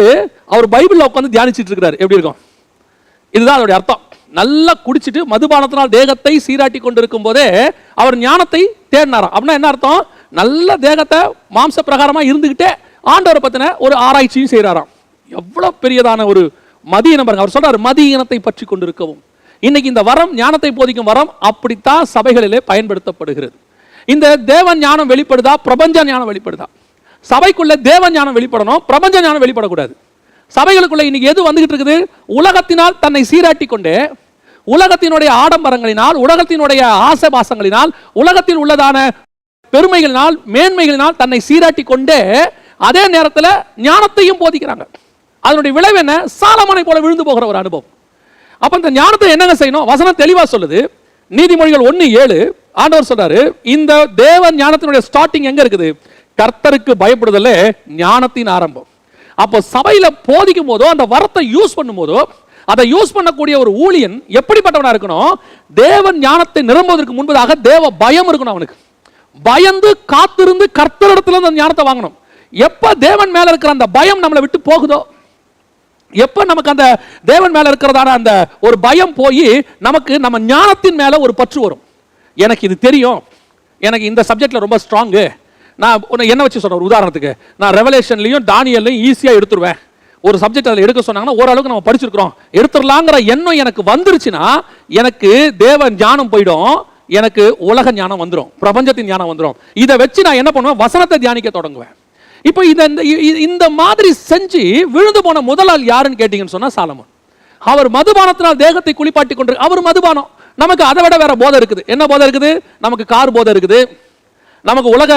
[SPEAKER 1] அவர் பைபிள்ல உட்காந்து தியானிச்சிட்டு இருக்கிறார். எப்படி இருக்கும்? இதுதான் அதோடைய அர்த்தம். நல்லா குடிச்சிட்டு மதுபானத்தினால் தேகத்தை சீராட்டி கொண்டிருக்கும் போதே அவர் ஞானத்தை தேடினாராம். அப்படின்னா என்ன அர்த்தம்? நல்ல தேகத்தை மாம்ச பிரகாரமா இருந்துகிட்டே ஆண்டவரை பத்தின ஒரு ஆராய்ச்சியும் செய்யறாராம். எவ்வளவு பெரியதான ஒரு மதியினம் பாருங்க. அவர் சொல்றாரு, மதியினத்தை பற்றி கொண்டிருக்கவும். இன்னைக்கு இந்த வரம், ஞானத்தை போதிக்கும் வரம் அப்படித்தான் சபைகளிலே பயன்படுத்தப்படுகிறது. இந்த தேவ ஞானம் வெளிப்படுதா, பிரபஞ்ச ஞானம் வெளிப்படுதா? சபைக்குள்ள தேவ ஞானம் வெளிப்படணும், பிரபஞ்ச ஞானம் வெளிப்படக்கூடாது. சபைகளுக்குள்ள இன்னைக்கு எது வந்துகிட்டு இருக்குது? உலகத்தினால் தன்னை சீராட்டி கொண்டு, உலகத்தினுடைய ஆடம்பரங்களினால், உலகத்தினுடைய ஆசபாசங்களினால், உலகத்தில் உள்ளதான பெருமைகளினால், மேன்மைகளினால் தன்னை சீராட்டி கொண்டே அதே நேரத்தில் ஞானத்தையும் போதிக்கிறாங்க. அதனுடைய விளைவு என்ன? சாலமோனை போல விழுந்து போகிற ஒரு அனுபவம். அப்ப இந்த ஞானத்தை என்னங்க செய்யணும்? வசனம் தெளிவா சொல்லுது. நீதிமொழிகள் 1:7 ஆண்டவர் சொல்றாரு, இந்த தேவ ஞானத்தினுடைய ஸ்டார்டிங் எங்க இருக்குது? கர்த்தருக்கு பயப்படுதலே ஞானத்தின் ஆரம்பம். அப்போ சபையில போதிக்கும் போதோ, அந்த வரத்தை யூஸ் பண்ணும் போதோ, அதை யூஸ் பண்ணக்கூடிய ஒரு ஊழியன் எப்படிப்பட்டவனா இருக்கணும்? தேவன் ஞானத்தை நிரம்புவதற்கு முன்பதாக தேவ பயம் இருக்கணும். அவனுக்கு பயந்து காத்திருந்து கர்த்தரிடத்துல அந்த ஞானத்தை வாங்கணும். எப்ப தேவன் மேல இருக்கிற அந்த பயம் நம்மளை விட்டு போகுதோ, எப்ப நமக்கு அந்த தேவன் மேல இருக்கிறதான அந்த ஒரு பயம் போய் நமக்கு நம்ம ஞானத்தின் மேல ஒரு பற்று வரும். எனக்கு இது தெரியும், எனக்கு இந்த சப்ஜெக்ட்ல ரொம்ப ஸ்ட்ராங்கு, நான் என்ன வச்சு சொல்றேன், ஒரு உதாரணத்துக்கு நான் ரெவலேஷன்லையும் தானியல்லையும் ஈஸியா எடுத்துருவேன். ஒரு சப்ஜெக்ட் அதில் எடுக்க சொன்னாங்கன்னா ஓரளவுக்கு நம்ம படிச்சிருக்கிறோம், எடுத்துடலாங்கிற எண்ணம் எனக்கு வந்துருச்சுன்னா எனக்கு தேவ ஞானம் போயிடும், எனக்கு உலக ஞானம் வந்துடும், பிரபஞ்சத்தின் ஞானம் வந்துடும். இதை வச்சு நான் என்ன பண்ணுவேன்? வசனத்தை தியானிக்க தொடங்குவேன். இப்போ இந்த மாதிரி செஞ்சு விழுந்து போன முதல் ஆள் யாருன்னு கேட்டீங்கன்னு சொன்னா சாலமோன். அவர் மதுபானத்தினால் தேகத்தை குளிப்பாட்டி கொண்டு, அவர் மதுபானம். நமக்கு அதை விட வேற போதை இருக்குது. என்ன போதை இருக்குது? நமக்கு கார் போதை இருக்குது, நமக்கு உலக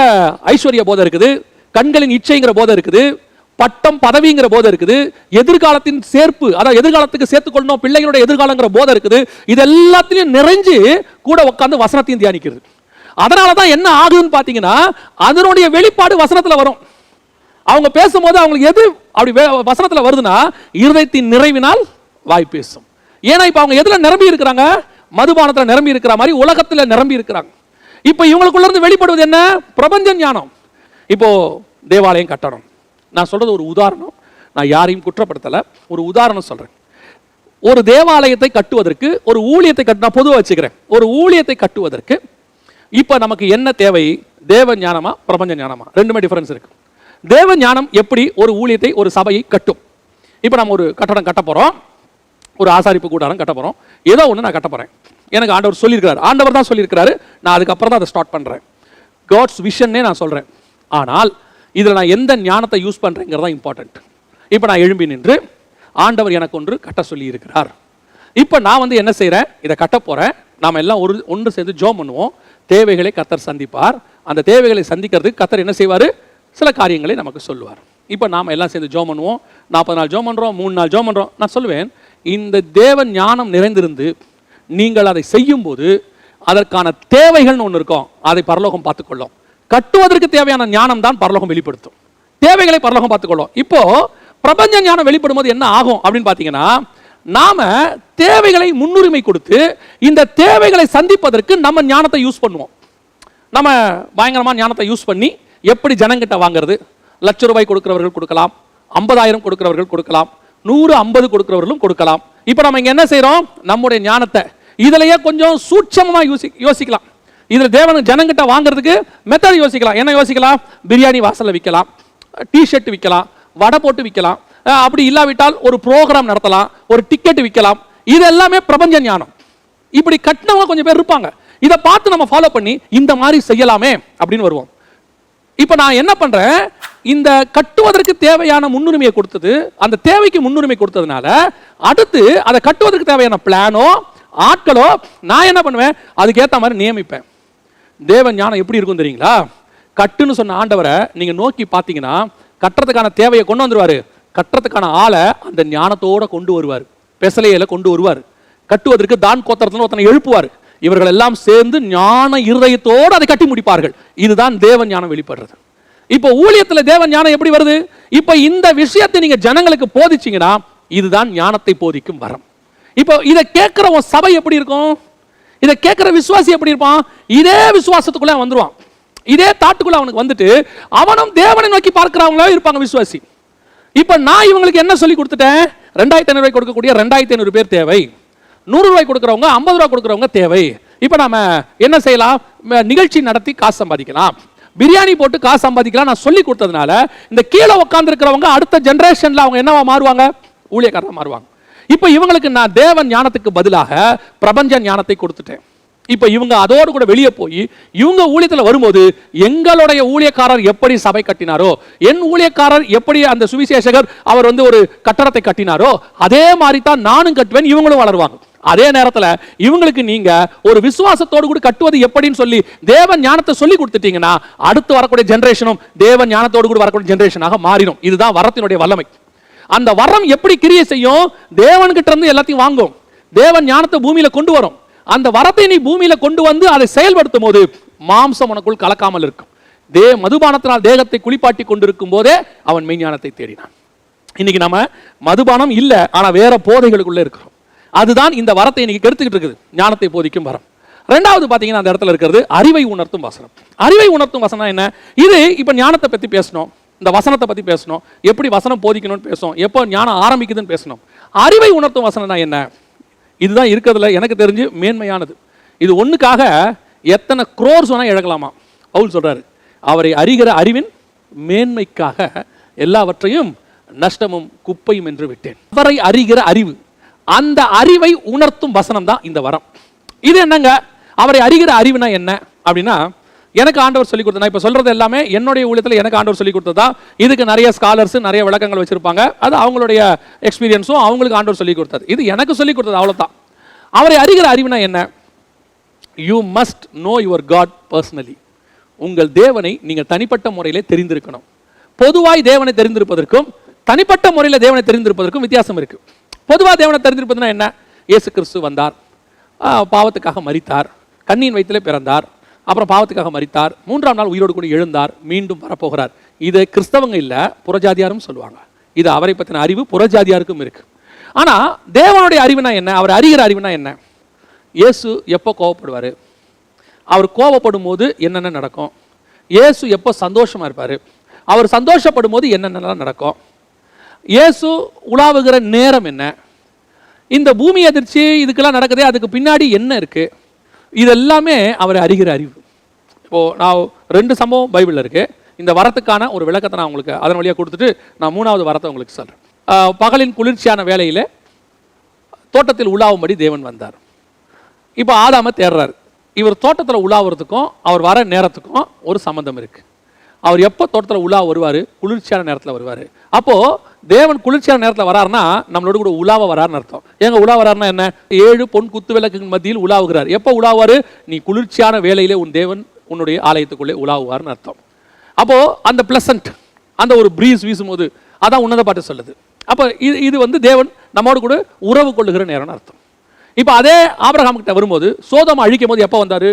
[SPEAKER 1] ஐஸ்வர்ய போதை இருக்குது, கண்களின் இச்சைங்கிற போதை இருக்குது, பட்டம் பதவிங்கிற போதை இருக்குது, எதிர்காலத்தின் சேர்ப்பு, அதாவது எதிர்காலத்துக்கு சேர்த்துக்கொள்ளணும் பிள்ளைகளுடைய எதிர்காலங்கிற போதை இருக்குது. இது எல்லாத்திலையும் நிறைஞ்சு கூட உட்கார்ந்து வசனத்தையும் தியானிக்கிறது. அதனாலதான் என்ன ஆகுதுன்னு பாத்தீங்கன்னா, அதனுடைய வெளிப்பாடு வசனத்துல வரும். அவங்க பேசும்போது அவங்களுக்கு எது அப்படி வசனத்துல வருதுன்னா, இருதயத்தின் நிறைவினால் வாய் பேசும். ஏன்னா இப்ப அவங்க எதுல நிரம்பி இருக்கிறாங்க? மதுபானத்துல நிரம்பி இருக்கிற மாதிரி உலகத்துல நிரம்பி இருக்கிறாங்க. இப்ப இவங்களுக்குள்ள இருந்து வெளிப்படுவது என்ன? பிரபஞ்ச ஞானம். இப்போ தேவாலயம் கட்டணும், நான் சொல்றது ஒரு உதாரணம், நான் யாரையும் குற்றப்படுத்தல, ஒரு உதாரணம் சொல்றேன். ஒரு தேவாலயத்தை கட்டுவதற்கு, ஒரு ஊழியத்தை நான் பொதுவாக வச்சுக்கிறேன், ஒரு ஊழியத்தை கட்டுவதற்கு இப்ப நமக்கு என்ன தேவை? தேவ ஞானமா பிரபஞ்ச ஞானமா? ரெண்டுமே டிஃபரன்ஸ் இருக்கு. தேவ ஞானம் எப்படி ஒரு ஊழியத்தை, ஒரு சபையை கட்டும்? இப்ப நம்ம ஒரு கட்டடம் கட்ட போறோம், ஒரு ஆசாரிப்பு கூடாரம் கட்ட போறோம், ஏதோ ஒன்று நான் கட்ட போறேன். எனக்கு ஆண்டவர் சொல்லியிருக்கிறார், ஆண்டவர் தான் சொல்லியிருக்கிறாரு, நான் அதுக்கப்புறம் தான் அதை ஸ்டார்ட் பண்றேன். காட்ஸ் விஷன்னே நான் சொல்றேன். ஆனால் இதில் நான் எந்த ஞானத்தை யூஸ் பண்றேங்கிறதா இம்பார்ட்டன்ட். இப்போ நான் எழும்பி நின்று ஆண்டவர் எனக்கு ஒன்று கட்ட சொல்லி இருக்கிறார். இப்போ நான் என்ன செய்கிறேன்? இதை கட்ட போறேன். நாம் எல்லாம் ஒன்று சேர்ந்து ஜோம் பண்ணுவோம். தேவைகளை கர்த்தர் சந்திப்பார். அந்த தேவைகளை சந்திக்கிறதுக்கு கர்த்தர் என்ன செய்வார்? சில காரியங்களை நமக்கு சொல்லுவார். இப்போ நாம் எல்லாம் சேர்ந்து ஜோம் பண்ணுவோம். 40 நாள் ஜோம் பண்ணுறோம், 3 நாள் ஜோம் பண்ணுறோம். நான் சொல்லுவேன், இந்த தேவ ஞானம் நிறைந்திருந்து நீங்கள் அதை செய்யும் போது அதற்கான தேவைகள்னு ஒன்று இருக்கும், அதை பரலோகம் பார்த்துக்கொள்ளும். கட்டுவதற்கு தேவையான ஞானம் தான் பரலோகம் வெளிப்படுத்தும், தேவைகளை பரலோகம் பார்த்துக்கொள்ளும். இப்போ பிரபஞ்ச ஞானம் வெளிப்படும் போது என்ன ஆகும் அப்படின்னு பார்த்தீங்கன்னா, நாம தேவைகளை முன்னுரிமை கொடுத்து இந்த தேவைகளை சந்திப்பதற்கு நம்ம ஞானத்தை யூஸ் பண்ணுவோம். நம்ம பயங்கரமான ஞானத்தை யூஸ் பண்ணி எப்படி ஜனங்கிட்ட வாங்குறது, ₹1,00,000 கொடுக்கிறவர்கள் கொடுக்கலாம், 50,000 கொடுக்கிறவர்கள் கொடுக்கலாம், 100-50 கொடுக்கிறவர்களும் கொடுக்கலாம். இப்போ நம்ம இங்க என்ன செய்யறோம்? நம்முடைய ஞானத்தை இதுலயே கொஞ்சம் சூட்சமா யோசிக்கலாம். இதுல தேவன் ஜனங்கிட்ட வாங்குறதுக்கு மெத்தட் யோசிக்கலாம். என்ன யோசிக்கலாம்? பிரியாணி வாசல்ல விற்கலாம், டிஷர்ட் விற்கலாம், வடை போட்டு விற்கலாம், அப்படி இல்லாவிட்டால் ஒரு ப்ரோக்ராம் நடத்தலாம், ஒரு டிக்கெட் விற்கலாம். இது எல்லாமே பிரபஞ்ச ஞானம். இப்படி கட்டினவங்க கொஞ்சம் பேர் இருப்பாங்க. இதை பார்த்து நம்ம ஃபாலோ பண்ணி இந்த மாதிரி செய்யலாமே அப்படின்னு வருவோம். இப்போ நான் என்ன பண்றேன்? இந்த கட்டுவதற்கு தேவையான முன்னுரிமையை கொடுத்தது, அந்த தேவைக்கு முன்னுரிமை கொடுத்ததுனால அடுத்து அதை கட்டுவதற்கு தேவையான பிளானோ ஆட்களோ நான் என்ன பண்ணுவேன், அதுக்கேற்ற மாதிரி நியமிப்பேன். தேவ ஞானம் எப்படி இருக்கும் தெரியுங்களா? கட்டுன்னு சொன்ன ஆண்டவரை நீங்க நோக்கி பார்த்தீங்கன்னா கட்டுறதுக்கான தேவையை கொண்டு வந்துருவாரு, கட்டுறதுக்கான ஆளை அந்த ஞானத்தோட கொண்டு வருவார், பெசலையில கொண்டு வருவார். கட்டுவதற்கு தான் கோத்திரத்துல ஒருத்தனை எழுப்புவார். இவர்கள் எல்லாம் சேர்ந்து ஞான இருதயத்தோடு அதை கட்டி முடிப்பார்கள். இதுதான் தேவ ஞானம் வெளிப்படுறது. இப்போ ஊழியத்தில் தேவ ஞானம் எப்படி வருது? இப்போ இந்த விஷயத்தை நீங்க ஜனங்களுக்கு போதிச்சீங்கன்னா இதுதான் ஞானத்தை போதிக்கும் வரம். இப்போ இதை கேட்கிற உன் சபை எப்படி இருக்கும்? இதை கேட்கிற விசுவாசி எப்படி இருப்பான்? இதே விசுவாசத்துக்குள்ள வந்துருவான், இதே தாட்டுக்குள்ள அவனுக்கு வந்துட்டு அவனும் தேவனை நோக்கி பார்க்கிறவங்களா இருப்பாங்க விசுவாசி. இப்ப நான் இவங்களுக்கு என்ன சொல்லி கொடுத்துட்டேன்? 2500 ரூபாய் கொடுக்கக்கூடிய 2500 பேர் தேவை, 100 ரூபாய் கொடுக்கறவங்க 50 ரூபாய் கொடுக்கறவங்க தேவை. இப்ப நாம என்ன செய்யலாம்? நிகழ்ச்சி நடத்தி காசு சம்பாதிக்கலாம், பிரியாணி போட்டு காசு சம்பாதிக்கலாம். நான் சொல்லி கொடுத்ததுனால இந்த கீழே உட்கார்ந்து இருக்கிறவங்க அடுத்த ஜெனரேஷன்ல அவங்க என்னவா மாறுவாங்க? ஊழியக்காரா மாறுவாங்க. இப்ப இவங்களுக்கு நான் தேவன் ஞானத்துக்கு பதிலாக பிரபஞ்ச ஞானத்தை கொடுத்துட்டேன். இப்ப இவங்க அதோடு கூட வெளியே போய் இவங்க ஊழியத்தில் வரும்போது எங்களுடைய ஊழியக்காரர் எப்படி சபை கட்டினாரோ, என் ஊழியக்காரர் எப்படி அந்த சுவிசேஷகர் அவர் ஒரு கட்டடத்தை கட்டினாரோ அதே மாதிரி தான் நானும் கட்டுவேன், இவங்களும் வளருவாங்க. அதே நேரத்தில் இவங்களுக்கு நீங்க ஒரு விசுவாசத்தோடு கூட கட்டுவது எப்படின்னு சொல்லி தேவன் ஞானத்தை சொல்லி கொடுத்துட்டீங்கன்னா அடுத்து வரக்கூடிய ஜெனரேஷனும் தேவன் ஞானத்தோடு கூட வரக்கூடிய ஜெனரேஷனாக மாறிடும். இதுதான் வரத்தினுடைய வல்லமை. அந்த வரம் எப்படி கிரியை செய்யும்? தேவன் கிட்ட இருந்து எல்லாத்தையும் வாங்கும், தேவன் ஞானத்தை பூமியில கொண்டு வரும். அந்த வரத்தை நீ பூமியில கொண்டு வந்து அதை செயல்படுத்தும் போது மாம்சம் உனக்குள் கலக்காமல் இருக்கும். மதுபானத்தினால் தேகத்தை குளிப்பாட்டி கொண்டிருக்கும் போதே அவன் மெய்ஞானத்தை தேடினான். இன்னைக்கு நம்ம மதுபானம் இல்ல, ஆனா வேற போதைகளுக்குள்ள இருக்கிறோம். அதுதான் இந்த வரத்தை இன்னைக்கு கெடுத்துக்கிட்டு இருக்குது, ஞானத்தை போதிக்கும் வரம். ரெண்டாவது பாத்தீங்கன்னா அந்த இடத்துல இருக்கிறது அறிவை உணர்த்தும் வசனம். அறிவை உணர்த்தும் வசனம் என்ன? இது இப்ப ஞானத்தை பத்தி பேசணும், இந்த வசனத்தை பத்தி பேசணும், எப்படி வசனம் போதிக்கணும்னு பேசணும், எப்போ ஞானம் ஆரம்பிக்குதுன்னு பேசணும். அறிவை உணர்த்தும் வசனம்னா என்ன? இதுதான் இருக்கிறதுல எனக்கு தெரிஞ்சு மேன்மையானது. இது ஒண்ணுக்காக எத்தனை குரோர்ஸ் வேணா இழக்கலாமா? பவுல் சொல்றாரு, அவரை அறிகிற அறிவின் மேன்மைக்காக எல்லாவற்றையும் நஷ்டமும் குப்பையும் என்று விட்டேன். அவரை அறிகிற அறிவு, அந்த அறிவை உணர்த்தும் வசனம் தான் இந்த வரம். இது என்னங்க? அவரை அறிகிற அறிவுனா என்ன அப்படின்னா, எனக்கு ஆண்டவர் சொல்லி கொடுத்தா, நான் இப்ப சொல்றது எல்லாமே என்னுடைய ஊழியத்தில் எனக்கு ஆண்டவர் சொல்லி கொடுத்ததா. இதுக்கு நிறைய ஸ்காலர்ஸ் நிறைய விளக்கங்கள் வச்சிருப்பாங்க, அது அவங்களுடைய எக்ஸ்பீரியன்ஸும் அவங்களுக்கு ஆண்டவர் சொல்லி கொடுத்தது. இது எனக்கு சொல்லி கொடுத்தது, அவ்வளவுதான். அவரை அறிகிற அறிவுனா என்ன? You must know your god personally. உங்கள் தேவனை நீங்கள் தனிப்பட்ட முறையிலே தெரிந்திருக்கணும். பொதுவாய் தேவனை தெரிந்திருப்பதற்கும் தனிப்பட்ட முறையில் தேவனை தெரிந்திருப்பதற்கும் வித்தியாசம் இருக்கு. பொதுவாக தேவனை தெரிந்திருப்பதுனா என்ன? இயேசு கிறிஸ்து வந்தார், பாவத்துக்காக மரித்தார், கண்ணியின் வயிற்றிலே பிறந்தார், அப்புறம் பாவத்துக்காக மரித்தார், 3ஆம் நாள் உயிரோடு கூட எழுந்தார், மீண்டும் வரப்போகிறார். இது கிறிஸ்தவங்க இல்ல, புறஜாதியாரும் சொல்லுவாங்க. இது அவரை பற்றின அறிவு புறஜாதியாருக்கும் இருக்கு. ஆனா தேவனுடைய அறிவுனா என்ன? அவர் அறிகிற அறிவுனா என்ன? இயேசு எப்போ கோபப்படுவார், அவர் கோபப்படும் போது என்னென்ன நடக்கும், இயேசு எப்போ சந்தோஷமா இருப்பார், அவர் சந்தோஷப்படும் போது என்னென்னலாம் நடக்கும், இயேசு உலாவுகிற நேரம் என்ன, இந்த பூமி அதிர்ச்சி இதுக்கெல்லாம் நடக்குதே அதுக்கு பின்னாடி என்ன இருக்கு, இதெல்லாமே அவர் அறிகிற அறிவு. இப்போ நான் 2 சம்பவம் பைபிளில் இருக்கு. இந்த வரத்துக்கான ஒரு விளக்கத்தை நான் உங்களுக்கு அதன் வழியாக கொடுத்துட்டு நான் 3வது வரத்தை உங்களுக்கு சொல்றேன். பகலின் குளிர்ச்சியான வேளையிலே தோட்டத்தில் உலாவும்படி தேவன் வந்தார். இப்போ ஆதாமை தேடுறாரு. இவர் தோட்டத்தில் உலாவுறதுக்கும் அவர் வர நேரத்துக்கும் ஒரு சம்பந்தம் இருக்கு. அவர் எப்போ தோட்டத்தில் உலா வருவார்? குளிர்ச்சியான நேரத்தில் வருவார். அப்போ தேவன் குளிர்ச்சியான நேரத்தில் வராருன்னா நம்மளோட கூட உலாவ வராருன்னு அர்த்தம். எங்க உலா வராருன்னா என்ன? 7 பொன் குத்து விளக்கு மத்தியில் உலாவுகிறார். எப்போ உலாவாரு? நீ குளிர்ச்சியான வேளையிலே உன் தேவன் உன்னுடைய ஆலயத்துக்குள்ளே உலாவுவார்னு அர்த்தம். அப்போ அந்த பிளசன்ட், அந்த ஒரு பிரீஸ் வீசும்போது அதான் உன்னத பாட்டு சொல்லுது. அப்போ இது தேவன் நம்மோடு கூட உறவு கொள்ளுகிற நேரம்னு அர்த்தம். இப்போ அதே ஆபிரகாம் கிட்ட வரும்போது சோதோமை அழிக்கும் போது எப்போ வந்தார்?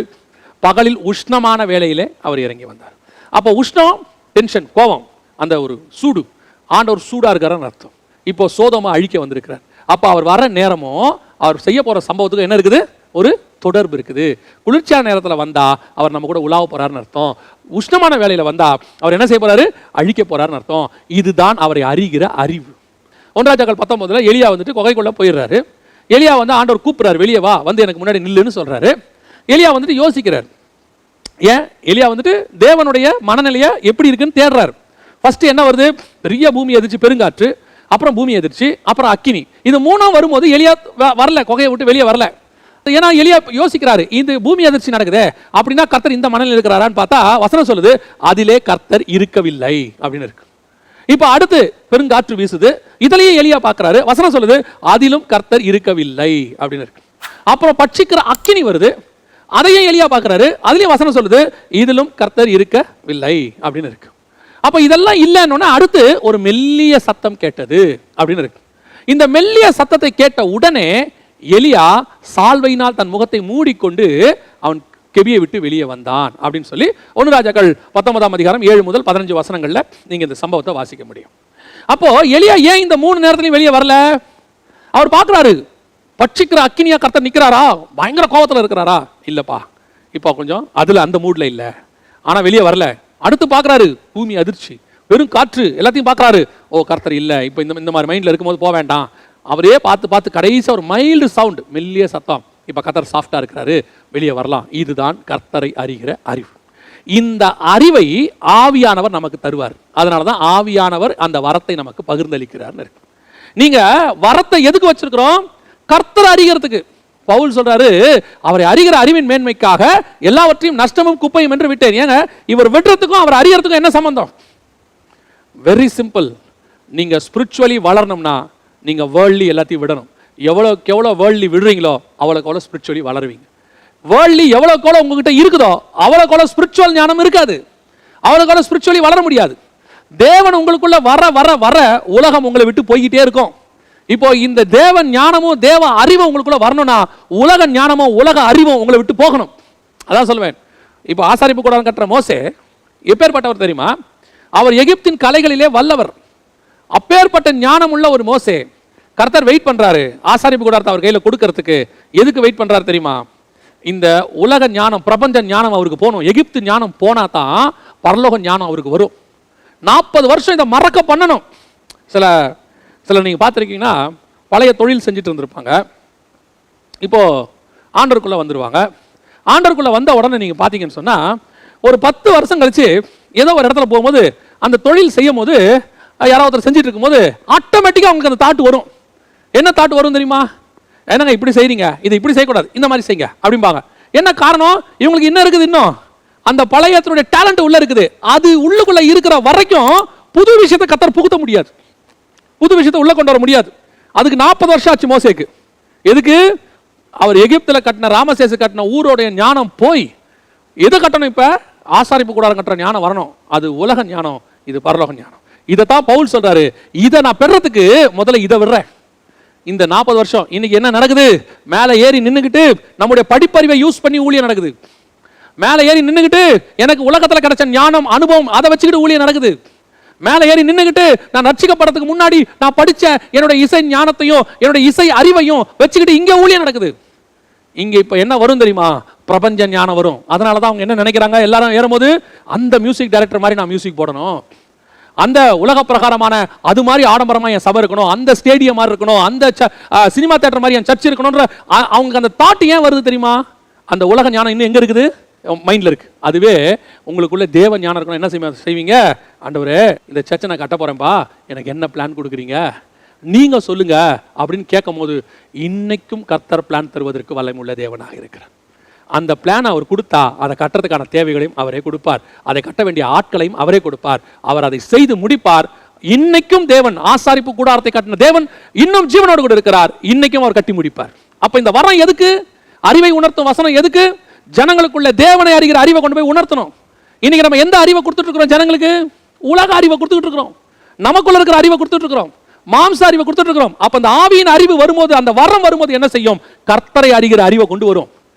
[SPEAKER 1] பகலில் உஷ்ணமான வேளையிலே அவர் இறங்கி வந்தார். அப்போ உஷ்ணம், டென்ஷன், கோபம், அந்த ஒரு சூடு, ஆண்டவர் சூடா இருக்காருன்னு அர்த்தம். இப்போ சோதோமை அழிக்க வந்திருக்கிறார். அப்போ அவர் வர நேரமும் அவர் செய்ய போற சம்பவத்துக்கு என்ன இருக்குது? ஒரு தொடர்பு இருக்குது. குளிர்ச்சியான நேரத்தில் வந்தா அவர் நம்ம கூட உலாவ போறாருன்னு அர்த்தம். உஷ்ணமான வேலையில வந்தா அவர் என்ன செய்ய போறாரு? அழிக்க போறாருன்னு அர்த்தம். இதுதான் அவரை அறிகிற அறிவு. 1 ராஜாக்கள் 19 எலியா குகைக்குள்ள போயிடுறாரு. எலியா ஆண்டவர் கூப்பிடுறாரு, வெளியே வா, எனக்கு முன்னாடி நில்லுன்னு சொல்றாரு. எலியா யோசிக்கிறார். ஏன்? எலியா தேவனுடைய மனநிலையை எப்படி இருக்குன்னு தேடுறாரு. ஃபர்ஸ்ட் என்ன வருது? பெரிய பூமி எதிர்ச்சி, பெருங்காற்று, அப்புறம் பூமி எதிர்ச்சி, அப்புறம் அக்கினி. இது 3ஆம் வரும்போது எலியா வரல, குகையை விட்டு வெளியே வரல. ஏன்னா எலியா யோசிக்கிறாரு, இந்த பூமி அதிர்ச்சி நடக்குது அப்படின்னா கர்த்தர் இந்த மணலில் இருக்கிறாரான்னு பார்த்தா வசனம் சொல்லுது அதிலே கர்த்தர் இருக்கவில்லை அப்படின்னு இருக்கு. இப்ப அடுத்து பெருங்காற்று வீசுது, இதுலயே எலியா பார்க்கிறாரு, வசனம் சொல்லுது அதிலும் கர்த்தர் இருக்கவில்லை அப்படின்னு இருக்கு. அப்புறம் பட்சிக்கிற அக்கினி வருது, அதையும் எலியா பார்க்கிறாரு, அதுலயும் வசனம் சொல்லுது இதிலும் கர்த்தர் இருக்கவில்லை அப்படின்னு இருக்கு. அப்ப இதெல்லாம் இல்லைன்னு அடுத்து ஒரு மெல்லிய சத்தம் கேட்டது அப்படின்னு இருக்கு. இந்த மெல்லிய சத்தத்தை கேட்ட உடனே எலியா சால்வையினால் தன் முகத்தை மூடிக்கொண்டு அவன் கெபியை விட்டு வெளியே வந்தான் அப்படின்னு சொல்லி 1 ராஜாக்கள் 19ஆம் அதிகாரம் 7 முதல் 15 வசனங்கள்ல நீங்க இந்த சம்பவத்தை வாசிக்க முடியும். அப்போ எலியா ஏன் இந்த 3 நேரத்திலையும் வெளியே வரல? அவர் பார்க்கிறாரு, பட்சிக்கிற அக்கினியா கர்த்தர் நிக்கிறாரா, பயங்கர கோபத்துல இருக்கிறாரா? இல்லப்பா, இப்போ கொஞ்சம் அதுல அந்த மூட்ல இல்ல, ஆனா வெளியே வரல. அடுத்து பார்க்கிறாரு, பூமி அதிர்ச்சி, வெறும் காற்று, எல்லாத்தையும் பார்க்கிறாரு. ஓ கர்த்தர் இல்ல, இப்போ இந்த மாதிரி மைண்ட்ல இருக்கும்போது போக வேண்டாம். அவரே பார்த்து கடைசி ஒரு மைல்டு சவுண்ட், மெல்லிய சத்தம், இப்ப கர்த்தர் சாஃப்டா இருக்கிறாரு, வெளியே வரலாம். இதுதான் கர்த்தரை அறிகிற அறிவு. இந்த அறிவை ஆவியானவர் நமக்கு தருவார். அதனாலதான் ஆவியானவர் அந்த வரத்தை நமக்கு பகிர்ந்தளிக்கிறார். நீங்க வரத்தை எதுக்கு வச்சிருக்கிறோம்? கர்த்தரை அறிகிறதுக்கு. பவுல் சொல்றாரு, அவரை அறிகிற அறிவின் மேன்மைக்காக எல்லாவற்றையும் நஷ்டமும் குப்பையும் என்று விட்டேன். ஏங்க இவர் விடுறதுக்கும் அவர் அறிகிறதுக்கும் என்ன சம்பந்தம்? Very simple. நீங்க ஸ்பிரிச்சுவலி வளரணும்னா நீங்க வேர்ல்ட்லி எல்லாத்தையும் விடணும். எவ்வளோக்கு எவ்வளோ வேர்ல்ட்லி விடுறீங்களோ அவ்வளோக்கு எவ்வளோ ஸ்பிரிச்சுவலி வளருவீங்க. வேர்ல்ட்லி எவ்வளோக்கு எவ்வளோ உங்ககிட்ட இருக்குதோ அவ்வளோக்கு எவ்வளோ ஸ்பிரிச்சுவல் ஞானம் இருக்காது, அவ்வளோக்கு எவ்வளோ ஸ்பிரிச்சுவலி வளர முடியாது. தேவன் உங்களுக்குள்ள வர வர வர உலகம் உங்களை விட்டு போய்கிட்டே இருக்கும். இப்போ இந்த தேவன் ஞானமும் தேவ அறிவும் உங்களுக்குள்ள வரணும்னா உலக ஞானமும் உலக அறிவும் உங்களை விட்டு போகணும். அதான் சொல்லுவேன். இப்போ ஆசாரிப்பு கூடாரம் கட்டுற மோசே எப்பேற்பட்டவர் தெரியுமா? அவர் எகிப்தின் கலைகளிலே வல்லவர். அப்பேற்பட்ட ஞானம் உள்ள ஒரு மோசே கர்த்தர் வெயிட் பண்றாரு ஆசாரிப்பு கூடாரத்தை அவர் கையில கொடுக்கறதுக்கு. எதுக்கு வெயிட் பண்றாரு தெரியுமா? இந்த உலக ஞானம், பிரபஞ்ச ஞானம் அவருக்கு போகணும். எகிப்து ஞானம் போனா தான் பரலோக ஞானம் அவருக்கு வரும். 40 வருஷம் இதை மறக்க பண்ணணும். சில நீங்க பார்த்துருக்கீங்கன்னா பழைய தொழில் செஞ்சுட்டு இருந்திருப்பாங்க, இப்போ ஆண்டருக்குள்ள வந்துருவாங்க. ஆண்டருக்குள்ள வந்த உடனே நீங்க பார்த்தீங்கன்னு சொன்னா ஒரு 10 வருஷம் கழிச்சு ஏதோ ஒரு இடத்துல போகும்போது அந்த தொழில் செய்யும் போது யாராவது ஒருத்தர் செஞ்சுட்டு இருக்கும்போது ஆட்டோமேட்டிக்காக அவங்களுக்கு அந்த தாட் வரும். என்ன தாட் வரும் தெரியுமா? என்னங்க இப்படி செய்றீங்க, இதை இப்படி செய்யக்கூடாது, இந்த மாதிரி செய்யுங்க அப்படிம்பாங்க. என்ன காரணம்? இவங்களுக்கு என்ன இருக்குது? இன்னும் அந்த பழையத்தினுடைய டேலண்ட் உள்ள இருக்குது. அது உள்ளுக்குள்ள இருக்கிற வரைக்கும் புது விஷயத்தை கர்த்தர் புகுத்த முடியாது, புது விஷயத்தை உள்ள கொண்டு வர முடியாது. அதுக்கு 40 வருஷம் ஆச்சு மோசேக்கு. எதுக்கு? அவர் எகிப்தில் கட்டின ராமசேசு கட்டின ஊரோடைய ஞானம் போய் எது கட்டணும்? இப்ப ஆசாரிப்பு கூடாரம் கட்டுற ஞானம் வரணும். அது உலக ஞானம், இது பரலோக ஞானம். இதைத்தான் பவுல் சொல்றாரு, இதை நான் பெறறதுக்கு முதல்ல இதை விடுறேன். இந்த 40 வருஷம் இன்னைக்கு என்ன நடக்குது? மேலே ஏறி நின்றுக்கிட்டு நம்முடைய படிப்பறிவை யூஸ் பண்ணி ஊழியம் நடக்குது. மேலே ஏறி நின்றுக்கிட்டு எனக்கு உலகத்தில் கிடைச்ச ஞானம் அனுபவம் அதை வச்சுக்கிட்டு ஊழியம் நடக்குது. மேலே ஏறி நின்றுக்கிட்டு நான் ரட்சிக்கப்படுறதுக்கு முன்னாடி நான் படிச்ச என்னுடைய இசை ஞானத்தையும் என்னுடைய இசை அறிவையும் வச்சுக்கிட்டு இங்கே ஊழியம் நடக்குது. இங்க இப்ப என்ன வரும் தெரியுமா? பிரபஞ்ச ஞானம் வரும். அதனாலதான் அவங்க என்ன நினைக்கிறாங்க, எல்லாரும் ஏறும்போது அந்த மியூசிக் டைரக்டர் மாதிரி நான் மியூசிக் போடணும், அந்த உலக பிரகாரமான அது மாதிரி ஆடம்பரமா என் சபை இருக்கணும், அந்த ஸ்டேடியம் மாதிரி இருக்கணும், அந்த சினிமா தியேட்டர் மாதிரி என் சர்ச் இருக்கணும்ன்ற அவங்க அந்த தாட் ஏன் வருது தெரியுமா? அந்த உலக ஞானம் இன்னும் எங்க இருக்குது? மைண்ட்ல இருக்கு. அதுவே உங்களுக்குள்ள தேவ ஞானம் இருக்கணும். என்ன செய்வீங்க? ஆண்டவரே இந்த சர்ச்சை நான் கட்ட போறேன்பா, எனக்கு என்ன பிளான் கொடுக்குறீங்க நீங்க சொல்லுங்க அப்படின்னு கேட்கும் போது இன்னைக்கும் கர்த்தர் பிளான் தருவதற்கு வல்லமையுள்ள தேவனாக இருக்கிறார். அந்த பிளான் அவர் கொடுத்தா அதை கட்டுறதுக்கான தேவைகளையும் அவரே கொடுப்பார், அதை கட்ட வேண்டிய ஆட்களையும் அவரே கொடுப்பார், அவர் அதை செய்து முடிப்பார். இன்னைக்கும் தேவன் ஆசாரிப்பு கூடாரத்தை கட்டின தேவன் இன்னும் ஜீவனோடு கூட இருக்கிறார், இன்னைக்கும் அவர் கட்டி முடிப்பார். அப்ப இந்த வரம் எதுக்கு? அறிவை உணர்த்தும் வசனம் எதுக்கு? ஜனங்களுக்குள்ள தேவனை அறிகிற அறிவை கொண்டு போய் உணர்த்தணும். இன்னைக்கு நம்ம எந்த அறிவை கொடுத்துட்டு இருக்கிறோம் ஜனங்களுக்கு? உலக அறிவை கொடுத்துட்டு இருக்கிறோம், நமக்குள்ள இருக்கிற அறிவை கொடுத்துட்டு இருக்கிறோம், மாம்ச அறிவை கொடுத்துட்டு இருக்கிறோம். அப்ப அந்த ஆவியின் அறிவு வரும்போது, அந்த வரம் வரும்போது என்ன செய்யும்? கர்த்தரை அறிகிற அறிவை கொண்டு வரும்.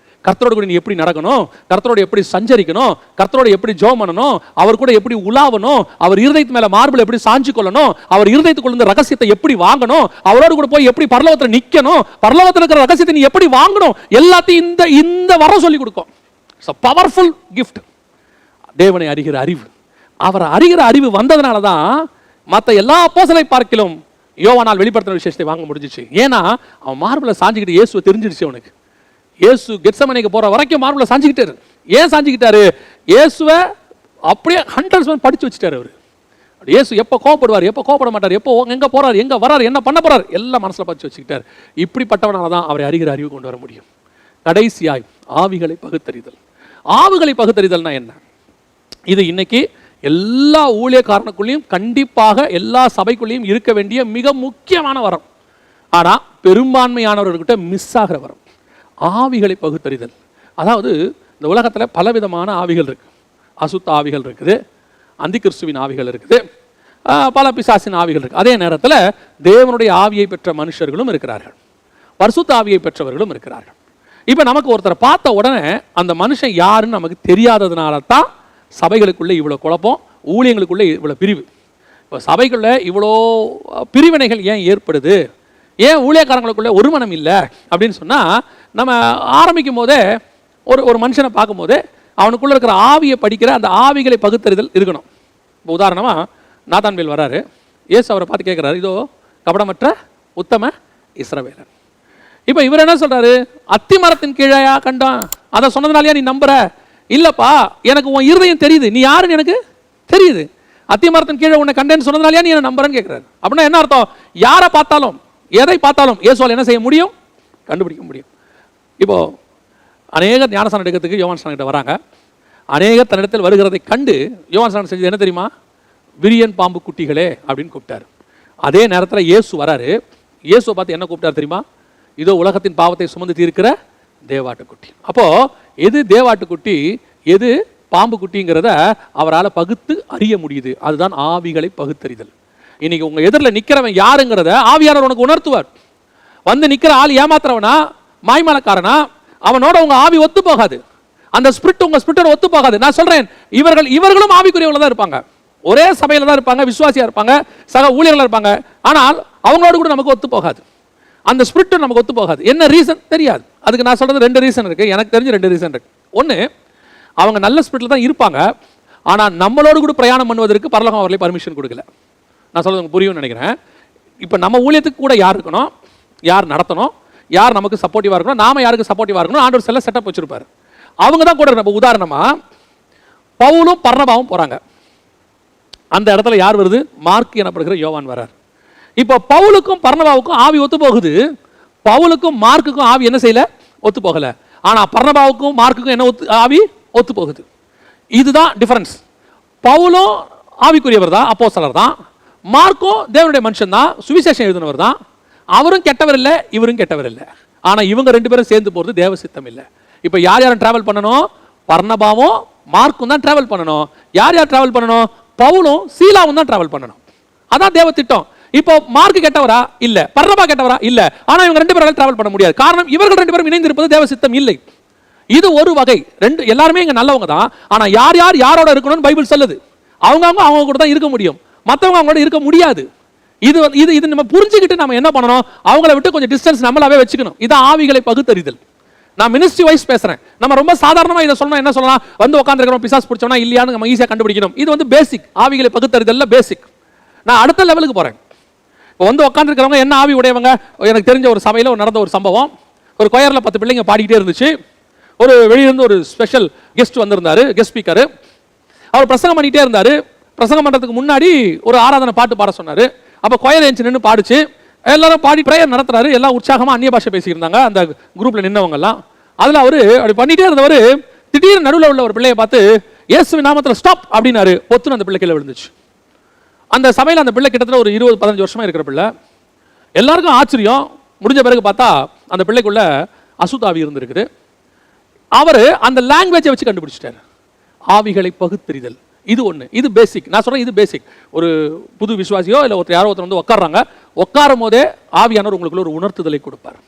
[SPEAKER 1] கர்த்தரோட கூட நீ எப்படி நடக்கணும், கர்த்தரோட எப்படி சஞ்சரிக்கணும், கர்த்தரோட எப்படி ஜெபம் பண்ணணும், அவர் கூட எப்படி உலாவணும், அவர் இருதயத்து மேல மார்பிள் எப்படி சாஞ்சு கொள்ளணும், அவர் இருதயத்துக்குள்ள இருந்த ரகசியத்தை எப்படி வாங்கணும், அவரோடு கூட போய் எப்படி பரலோகத்தில் நிக்கணும், பரலோகத்தில் இருக்கிற ரகசியத்தை நீ எப்படி வாங்கணும், எல்லாத்தையும் இந்த வரம் சொல்லி கொடுக்கும். It's a powerful gift. தேவனை அறிகிற அறிவு, அவர் அறிகிற அறிவு வந்ததுனால தான் மற்ற எல்லா அப்போஸ்தலரை பார்க்கிலும் யோவானால் வெளிப்படுத்தின விசேஷத்தை வாங்க முடிஞ்சிச்சு. ஏன்னா அவன் மார்பிள சாஞ்சிக்கிட்டு இயேசுவை தெரிஞ்சிடுச்சு அவனுக்கு. இயேசு கெத்சமனேக்கு போற வரைக்கும் மார்பிள சாஞ்சிக்கிட்டாரு. ஏன் சாஞ்சிக்கிட்டாரு? இயேசுவை அப்படியே 100% படிச்சு வச்சுட்டாரு அவரு. இயேசு எப்போ கோபப்படுவார், எப்போ கோபப்பட மாட்டார், எப்போ எங்க போறாரு, எங்க வராரு, என்ன பண்ண போறாரு, எல்லாம் மனசுல படிச்சு வச்சுக்கிட்டாரு. இப்படிப்பட்டவனால தான் அவரை அறிகிற அறிவு கொண்டு வர முடியும். கடைசியாய் ஆவிகளை பகுத்தறிதல். ஆவிகளை பகுத்தறிதல்னா என்ன? இது இன்னைக்கு எல்லா ஊழியக்காரனுக்குள்ளேயும் கண்டிப்பாக எல்லா சபைக்குள்ளேயும் இருக்க வேண்டிய மிக முக்கியமான வரம். ஆனால் பெரும்பான்மையானவர்கிட்ட மிஸ் ஆகிற வரம் ஆவிகளை பகுத்தறிதல். அதாவது இந்த உலகத்தில் பலவிதமான ஆவிகள் இருக்கு. அசுத்த ஆவிகள் இருக்குது, அந்தி கிறிஸ்துவின் ஆவிகள் இருக்குது, பல பிசாசின் ஆவிகள் இருக்கு. அதே நேரத்தில் தேவனுடைய ஆவியை பெற்ற மனுஷர்களும் இருக்கிறார்கள், பரிசுத்த ஆவியை பெற்றவர்களும் இருக்கிறார்கள். இப்போ நமக்கு ஒருத்தரை பார்த்த உடனே அந்த மனுஷன் யாருன்னு நமக்கு தெரியாததுனால தான் சபைகளுக்குள்ளே இவ்வளோ குழப்பம், ஊழியங்களுக்குள்ளே இவ்வளோ பிரிவு. இப்போ சபைக்குள்ளே இவ்வளோ பிரிவினைகள் ஏன் ஏற்படுது, ஏன் ஊழியக்காரங்களுக்குள்ளே ஒரு மனம் இல்லை அப்படின்னு சொன்னால், நம்ம ஆரம்பிக்கும் போதே ஒரு மனுஷனை பார்க்கும்போதே அவனுக்குள்ளே இருக்கிற ஆவியை படிக்கிற அந்த ஆவிகளை பகுத்தறிதல் இருக்கணும். இப்போ உதாரணமாக நாத்தான்வேல் வராரு, இயேசு அவரை பார்த்து கேட்குறாரு, இதோ கபடமற்ற உத்தம இஸ்ரவேலன். இப்போ இவர் என்ன சொல்றாரு, அத்தி மரத்தின் கீழையா கண்டான், அதை சொன்னதுனாலயா நீ நம்புற? இல்லப்பா, எனக்கு உன் இருதயம் தெரியுது, நீ யாருன்னு எனக்கு தெரியுது. அத்தி மரத்தின் கீழே உன்னை கண்டேன்னு சொன்னதுனாலயா நீ என்ன நம்புறன்னு கேட்கிறாரு. அப்படின்னா என்ன அர்த்தம்? யாரை பார்த்தாலும் எதை பார்த்தாலும் இயேசுவால் என்ன செய்ய முடியும்? கண்டுபிடிக்க முடியும். இப்போ அநேக ஞானஸ்நானம் எடுக்கிறதுக்கு யோவான் ஸ்நானம் கிட்ட வராங்க. அநேக தன்னிடத்தில் வருகிறதை கண்டு யோவான் ஸ்நானம் செஞ்சது என்ன தெரியுமா? விரியன் பாம்பு குட்டிகளே அப்படின்னு கூப்பிட்டாரு. அதே நேரத்தில் இயேசு வராரு, இயேசுவை பார்த்து என்ன கூப்பிட்டாரு தெரியுமா? இதோ உலகத்தின் பாவத்தை சுமந்து தீர்க்கிற தேவாட்டுக்குட்டி. அப்போ எது தேவாட்டுக்குட்டி, எது பாம்பு குட்டிங்கிறத அவரால் பகுத்து அறிய முடியுது. அதுதான் ஆவிகளை பகுத்தறிதல். இன்னைக்கு உங்க எதிரில் நிற்கிறவன் யாருங்கிறத ஆவியானவர் உனக்கு உணர்த்துவார். வந்து நிற்கிற ஆள் ஏமாத்துறவனா, மாய்மலக்காரனா, அவனோட உங்க ஆவி ஒத்து போகாது. அந்த ஸ்பிரிட் உங்க ஸ்பிரிட்டோட ஒத்து போகாது. நான் சொல்றேன், இவர்களும் ஆவிக்குரியவங்கள தான் இருப்பாங்க, ஒரே சபையில தான் இருப்பாங்க, விசுவாசியா இருப்பாங்க, சக ஊழியர்களா இருப்பாங்க. ஆனால் அவங்களோட கூட நமக்கு ஒத்து போகாது, அந்த ஸ்பிரிட் நமக்கு ஒத்து போகாது. என்ன ரீசன் தெரியாது. அதுக்கு நான் சொல்றது 2 ரீசன் இருக்கு, எனக்கு தெரிஞ்ச 2 ரீசன் இருக்கு. ஒன்று, அவங்க நல்ல ஸ்பிரிட்ல தான் இருப்பாங்க, ஆனால் நம்மளோடு கூட பிரயாணம் பண்ணுவதற்கு பரலோகம் அவர்களே பர்மிஷன் கொடுக்கல. நான் சொல்றது உங்களுக்கு புரியும்னு நினைக்கிறேன். இப்போ நம்ம ஊழியத்துக்கு கூட யார் இருக்கணும், யார் நடத்தணும், யார் நமக்கு சப்போர்ட்டிவா இருக்கணும், நாம யாருக்கு சப்போர்ட்டிவா இருக்கணும், ஆண்டவர் சில செட்டப் வச்சிருப்பாரு. அவங்க தான் கூட நம்ம உதாரணமா பவுலும் பர்னபாவும் போறாங்க. அந்த இடத்துல யார் வருது? மார்க் எனப்படுகிற யோவான் வரார். இப்போ பவுலுக்கும் பர்னபாவுக்கும் ஆவி ஒத்து போகுது, பவுலுக்கும் மார்க்குக்கும் ஆவி என்ன செய்யல? ஒத்து போகல. ஆனா பர்னபாவுக்கும் மார்க்குக்கும் என்ன ஆவி ஒத்து போகுது. இதுதான் டிஃபரன்ஸ். பவுலும் ஆவிக்குரியவர் தான், அப்போஸ்தலர் தான். மார்க்கும் தேவனுடைய மனுஷன் தான், சுவிசேஷம் எழுதினவர் தான். அவரும் கெட்டவர் இல்லை, இவரும் கெட்டவர் இல்லை. ஆனா இவங்க 2 பேரும் சேர்ந்து போறது தேவ சித்தம் இல்லை. இப்போ யார் யாரும் டிராவல் பண்ணணும்? பர்னபாவும் மார்க்கும் தான் டிராவல் பண்ணணும். யார் யார் டிராவல் பண்ணணும்? பவுலும் சீலாவும் தான் டிராவல் பண்ணணும். அதான் தேவ திட்டம். இப்போ மார்க் கெட்டவரா? இல்ல. பர்னபா கெட்டவரா? இல்ல. ஆனா இவங்க 2 பேரும் டிராவல் பண்ண முடியாது. காரணம், இவர்கள் 2 பேரும் இணைந்து இருப்பது தேவ சித்தம் இல்லை. இது ஒரு வகை. எல்லாருமே இங்க நல்லவங்க தான். ஆனா யார் யார் யாரோட இருக்கணும்னு பைபிள் சொல்லுது. அவங்க கூட தான் இருக்க முடியும், மற்றவங்க அவங்களோட இருக்க முடியாது. இது நம்ம புரிஞ்சுக்கிட்டு நம்ம என்ன பண்ணணும்? அவங்கள விட்டு கொஞ்சம் டிஸ்டன்ஸ் நம்மளாவே வச்சுக்கணும். இது ஆவிகளை பகுத்தறிதல். நான் மினிஸ்ட்ரி வைஸ் பேசுறேன். நம்ம ரொம்ப சாதாரணமா இதை சொல்லணும். என்ன சொல்லலாம்? வந்து உட்காந்துருக்கிறோம், பிசாஸ் பிடிச்சோம்னா இல்லையான்னு நம்ம ஈஸியா கண்டுபிடிக்கணும். இது வந்து பேசிக், ஆவிகளை பகுத்தறிதல்ல பேசிக். நான் அடுத்த லெவலுக்கு போறேன். இப்போ வந்து உட்காந்துருக்கிறவங்க என்ன ஆவி உடையவங்க? எனக்கு தெரிஞ்ச ஒரு சபையில் நடந்த ஒரு சம்பவம். ஒரு கொயரில் 10 பிள்ளைங்க பாடிக்கிட்டே இருந்துச்சு. ஒரு வெளியிருந்து ஒரு ஸ்பெஷல் கெஸ்ட் வந்திருந்தாரு, கெஸ்ட் ஸ்பீக்கர். அவர் பிரசங்கம் பண்ணிட்டே இருந்தாரு. பிரசங்கம் பண்றதுக்கு முன்னாடி ஒரு ஆராதனை பாட்டு பாட சொன்னாரு. அப்போ கொயர் ஏஞ்சி நின்று பாடிச்சு. எல்லாரும் பாடி பிரேயர் நடத்துறாரு. எல்லாம் உற்சாகமா அந்நிய பாஷை பேசியிருந்தாங்க அந்த குரூப்ல நின்னவங்க எல்லாம். அதுல அவரு அப்படி பண்ணிட்டே இருந்தவர் திடீர்னு நடுவில் உள்ள ஒரு பிள்ளையை பார்த்து இயேசுவின் நாமத்தில் ஸ்டாப் அப்படின்னாரு. பொத்துன்னு அந்த பிள்ளை கீழே விழுந்துச்சு. அந்த சபையில் அந்த பிள்ளை கிட்டத்தட்ட ஒரு 20-15 வருஷமா இருக்கிற பிள்ளை. எல்லாருக்கும் ஆச்சரியம். முடிஞ்ச பிறகு பார்த்தா அந்த பிள்ளைக்குள்ள அசுத்தாவி இருந்திருக்குது. அவர் அந்த லாங்குவேஜை வச்சு கண்டுபிடிச்சிட்டாரு. ஆவிகளை பகுத்தறிதல், இது ஒன்று. இது பேசிக். நான் சொல்றேன், இது பேசிக். ஒரு புது விசுவாசியோ இல்லை யாரோ ஒருத்தர் வந்து உட்காடுறாங்க, உட்காரும் போதே ஆவியானவர் உங்களுக்குள்ள ஒரு உணர்த்துதலை கொடுப்பார்.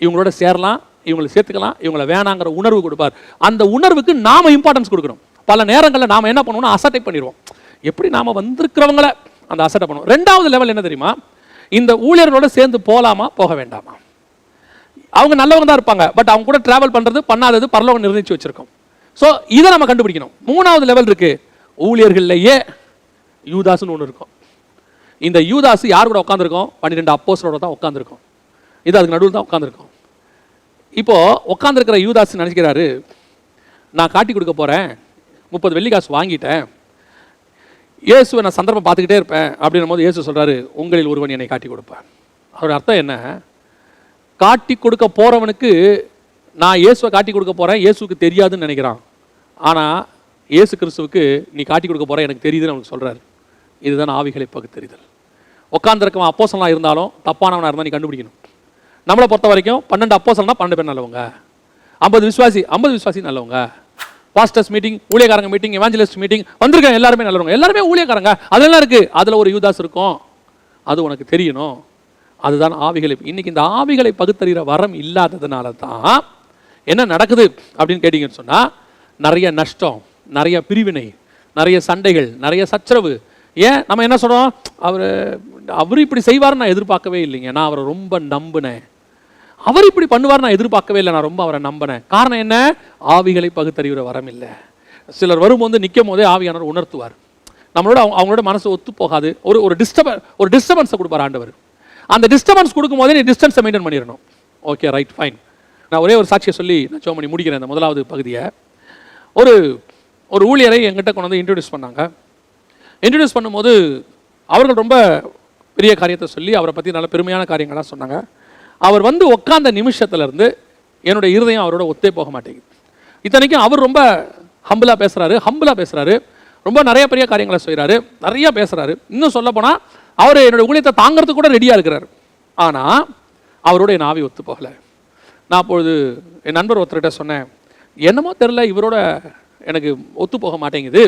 [SPEAKER 1] இவங்களோட சேரலாம், இவங்களை சேர்த்துக்கலாம், இவங்களை வேணாங்கிற உணர்வு கொடுப்பார். அந்த உணர்வுக்கு நாம இம்பார்ட்டன்ஸ் கொடுக்கணும். பல நேரங்களில் நாம என்ன பண்ணுவோம்னா அசட்டை பண்ணிடுவோம். எப்படி நாம வந்திருக்கிறவங்கள அந்த அசட்டை பண்ணுவோம். 2வது லெவல் என்ன தெரியுமா? இந்த ஊழியர்களோட சேர்ந்து போகலாமா போக வேண்டாமா? அவங்க நல்லவங்க தான் இருப்பாங்க, பட் அவங்க கூட டிராவல் பண்றது பண்ணாதது பரலோகம் நிர்ணயிச்சு வச்சிருக்கோம். ஸோ இதை நம்ம கண்டுபிடிக்கணும். 3வது லெவல் இருக்கு. ஊழியர்கள்லயே யூதாஸ்னு ஒன்று இருக்கும். இந்த யூதாஸ் யார் கூட உட்காந்துருக்கோம்? 12 அப்போஸ்தலரோட தான் உட்காந்துருக்கோம். இது அதுக்கு நடுவில் தான் உட்காந்துருக்கோம். இப்போ உட்காந்துருக்கிற யூதாஸ் நினைக்கிறாரு, நான் காட்டி கொடுக்க போறேன், 30 வெள்ளிக்காசு வாங்கிட்டேன், இயேசுவை நான் சந்தர்ப்பம் பார்த்துக்கிட்டே இருப்பேன் அப்படின்னும் போது இயேசு சொல்றாரு, உங்களில் ஒருவன் என்னை காட்டி கொடுப்பான். அவருடைய அர்த்தம் என்ன? காட்டி கொடுக்க போறவனுக்கு நான் இயேசுவை காட்டி கொடுக்க போகிறேன், இயேசுக்கு தெரியாதுன்னு நினைக்கிறான். ஆனால் இயேசு கிறிஸ்துவுக்கு நீ காட்டி கொடுக்க போகிற எனக்கு தெரியுதுன்னு அவனுக்கு சொல்கிறார். இதுதான் ஆவிகளை பகுத்தறிதல். உட்காந்துருக்கவன் அப்போஸ்தலனாக இருந்தாலும் தப்பானவனாக இருந்தால் நீ கண்டுபிடிக்கணும். நம்மளை பொறுத்த வரைக்கும் 12 அப்போஸ்தலனா 12 பேர் நல்லவங்க, 50 விசுவாசி நல்லவங்க. பாஸ்டர்ஸ் மீட்டிங், ஊழியக்காரங்க மீட்டிங், எவாஞ்சலிஸ்ட் மீட்டிங் வந்திருக்கேன், எல்லாருமே நல்லவங்க, எல்லாருமே ஊழியக்காரங்க. அதெல்லாம் இருக்குது, அதில் ஒரு யூதாஸ் இருக்கும், அது உனக்கு தெரியணும். அதுதான் ஆவிகளை. இன்னைக்கு இந்த ஆவிகளை பகுத்தறிகிற வரம் இல்லாததுனால தான் என்ன நடக்குது அப்படின்னு கேட்டிங்கன்னு சொன்னால், நிறைய நஷ்டம், நிறைய பிரிவினை, நிறைய சண்டைகள், நிறைய சச்சரவு. ஏன் நம்ம என்ன சொல்கிறோம், அவர் இப்படி செய்வார் நான் எதிர்பார்க்கவே இல்லைங்க, நான் அவரை ரொம்ப நம்பினேன், அவர் இப்படி பண்ணுவார் நான் எதிர்பார்க்கவே இல்லை, நான் ரொம்ப அவரை நம்பினேன். காரணம் என்ன? ஆவிகளை பகுத்தறிகிற வரம் இல்லை. சிலர் வரும்போது நிற்கும் போதே ஆவியானவர் உணர்த்துவார். நம்மளோட அவங்களோட மனசு ஒத்து போகாது, ஒரு டிஸ்டர்பன்ஸை கொடுப்பார் ஆண்டவர். அந்த டிஸ்டர்பன்ஸ் கொடுக்கும் போதே நீ டிஸ்டன்ஸை மெயின்டைன் பண்ணிடணும். Okay, right, fine. நான் ஒரே ஒரு சாட்சியை சொல்லி நான் ஜெபம் பண்ணி முடிக்கிறேன். இந்த முதலாவது பகுதியை, ஒரு ஊழியரை எங்கிட்ட கொண்டு வந்து இன்ட்ரடியூஸ் பண்ணாங்க. இன்ட்ரடியூஸ் பண்ணும்போது அவர்கள் ரொம்ப பெரிய காரியத்தை சொல்லி அவரை பற்றி நல்ல பெருமையான காரியங்களாக சொன்னாங்க. அவர் வந்து உட்கார்ந்த நிமிஷத்துலேருந்து என்னுடைய இருதயம் அவரோட ஒத்தே போக மாட்டேங்குது. இத்தனைக்கும் அவர் ரொம்ப ஹம்பிளாக பேசுகிறாரு, ரொம்ப நிறைய பெரிய காரியங்களை செய்கிறாரு, நிறையா பேசுகிறாரு. இன்னும் சொல்ல போனால் அவர் என்னுடைய ஊழியத்தை தாங்கிறதுக்கு கூட ரெடியாக இருக்கிறார். ஆனால் அவரோட என் ஆவி ஒத்து போகலை. நான் அப்பொழுது என் நண்பர் ஒருத்தர்கிட்ட சொன்னேன், என்னமோ தெரில, இவரோட எனக்கு ஒத்து போக மாட்டேங்குது,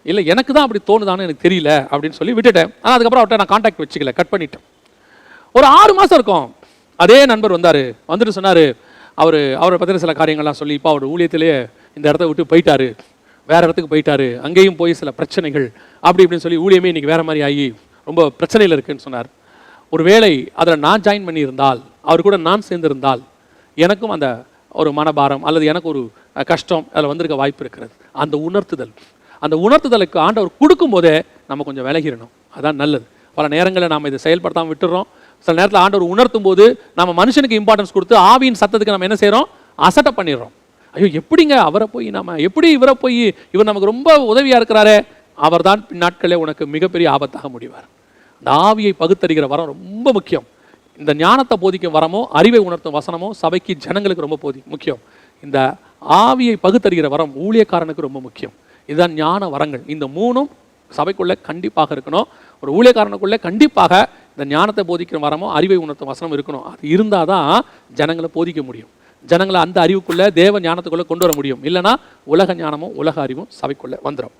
[SPEAKER 1] இல்லை எனக்கு தான் அப்படி தோணுதான்னு எனக்கு தெரியல அப்படின்னு சொல்லி விட்டுட்டேன். ஆனால் அதுக்கப்புறம் அவர்கிட்ட நான் கான்டாக்ட் வச்சுக்கல, கட் பண்ணிட்டேன். ஒரு 6 மாதம் இருக்கும், அதே நண்பர் வந்துட்டு சொன்னார், அவரை பற்றின சில காரியங்கள்லாம் சொல்லி, இப்போ அவர் ஊழியத்திலே இந்த இடத்த விட்டு போயிட்டாரு, வேறு இடத்துக்கு போயிட்டாரு, அங்கேயும் போய் சில பிரச்சனைகள் அப்படி இப்படின்னு சொல்லி ஊழியமே இன்றைக்கி வேறு மாதிரி ஆகி ரொம்ப பிரச்சனையில் இருக்குதுன்னு சொன்னார். ஒரு வேளை அதில் நான் ஜாயின் பண்ணியிருந்தால், அவர் கூட நான் சேர்ந்திருந்தால், எனக்கும் அந்த ஒரு மனபாரம் அல்லது எனக்கு ஒரு கஷ்டம் அதில் வந்திருக்க வாய்ப்பு இருக்கிறது. அந்த உணர்த்துதலுக்கு ஆண்டவர் கொடுக்கும் போதே நம்ம கொஞ்சம் விலகிடணும், அதான் நல்லது. பல நேரங்களில் நாம் இதை செயல்படுத்தாமல் விட்டுறோம். சில நேரத்தில் ஆண்டவர் உணர்த்தும் போது நம்ம மனுஷனுக்கு இம்பார்ட்டன்ஸ் கொடுத்து ஆவியின் சத்தத்துக்கு நம்ம என்ன செய்கிறோம், அசட்டை பண்ணிடுறோம். ஐயோ எப்படிங்க அவரை போய் இவரை போய் இவர் நமக்கு ரொம்ப உதவியாக இருக்கிறாரே, அவர் தான் பின்னாட்களே உனக்கு மிகப்பெரிய ஆபத்தாக முடிவார். இந்த ஆவியை பகுத்தறிகிற வரம் ரொம்ப முக்கியம். இந்த ஞானத்தை போதிக்கும் வரமோ, அறிவை உணர்த்தும் வசனமோ சபைக்கு ஜனங்களுக்கு ரொம்ப முக்கியம். இந்த ஆவியை பகுத்தறிகிற வரம் ஊழியக்காரனுக்கு ரொம்ப முக்கியம். இதுதான் ஞான வரங்கள். இந்த 3ம் சபைக்குள்ளே கண்டிப்பாக இருக்கணும். ஒரு ஊழியக்காரனுக்குள்ளே கண்டிப்பாக இந்த ஞானத்தை போதிக்கிற வரமோ, அறிவை உணர்த்தும் வசனம் இருக்கணும். அது இருந்தால் தான் ஜனங்களை போதிக்க முடியும், ஜனங்களை அந்த அறிவுக்குள்ளே தேவ ஞானத்துக்குள்ளே கொண்டு வர முடியும். இல்லைனா உலக ஞானமும் உலக அறிவும் சபைக்குள்ளே வந்துடும்.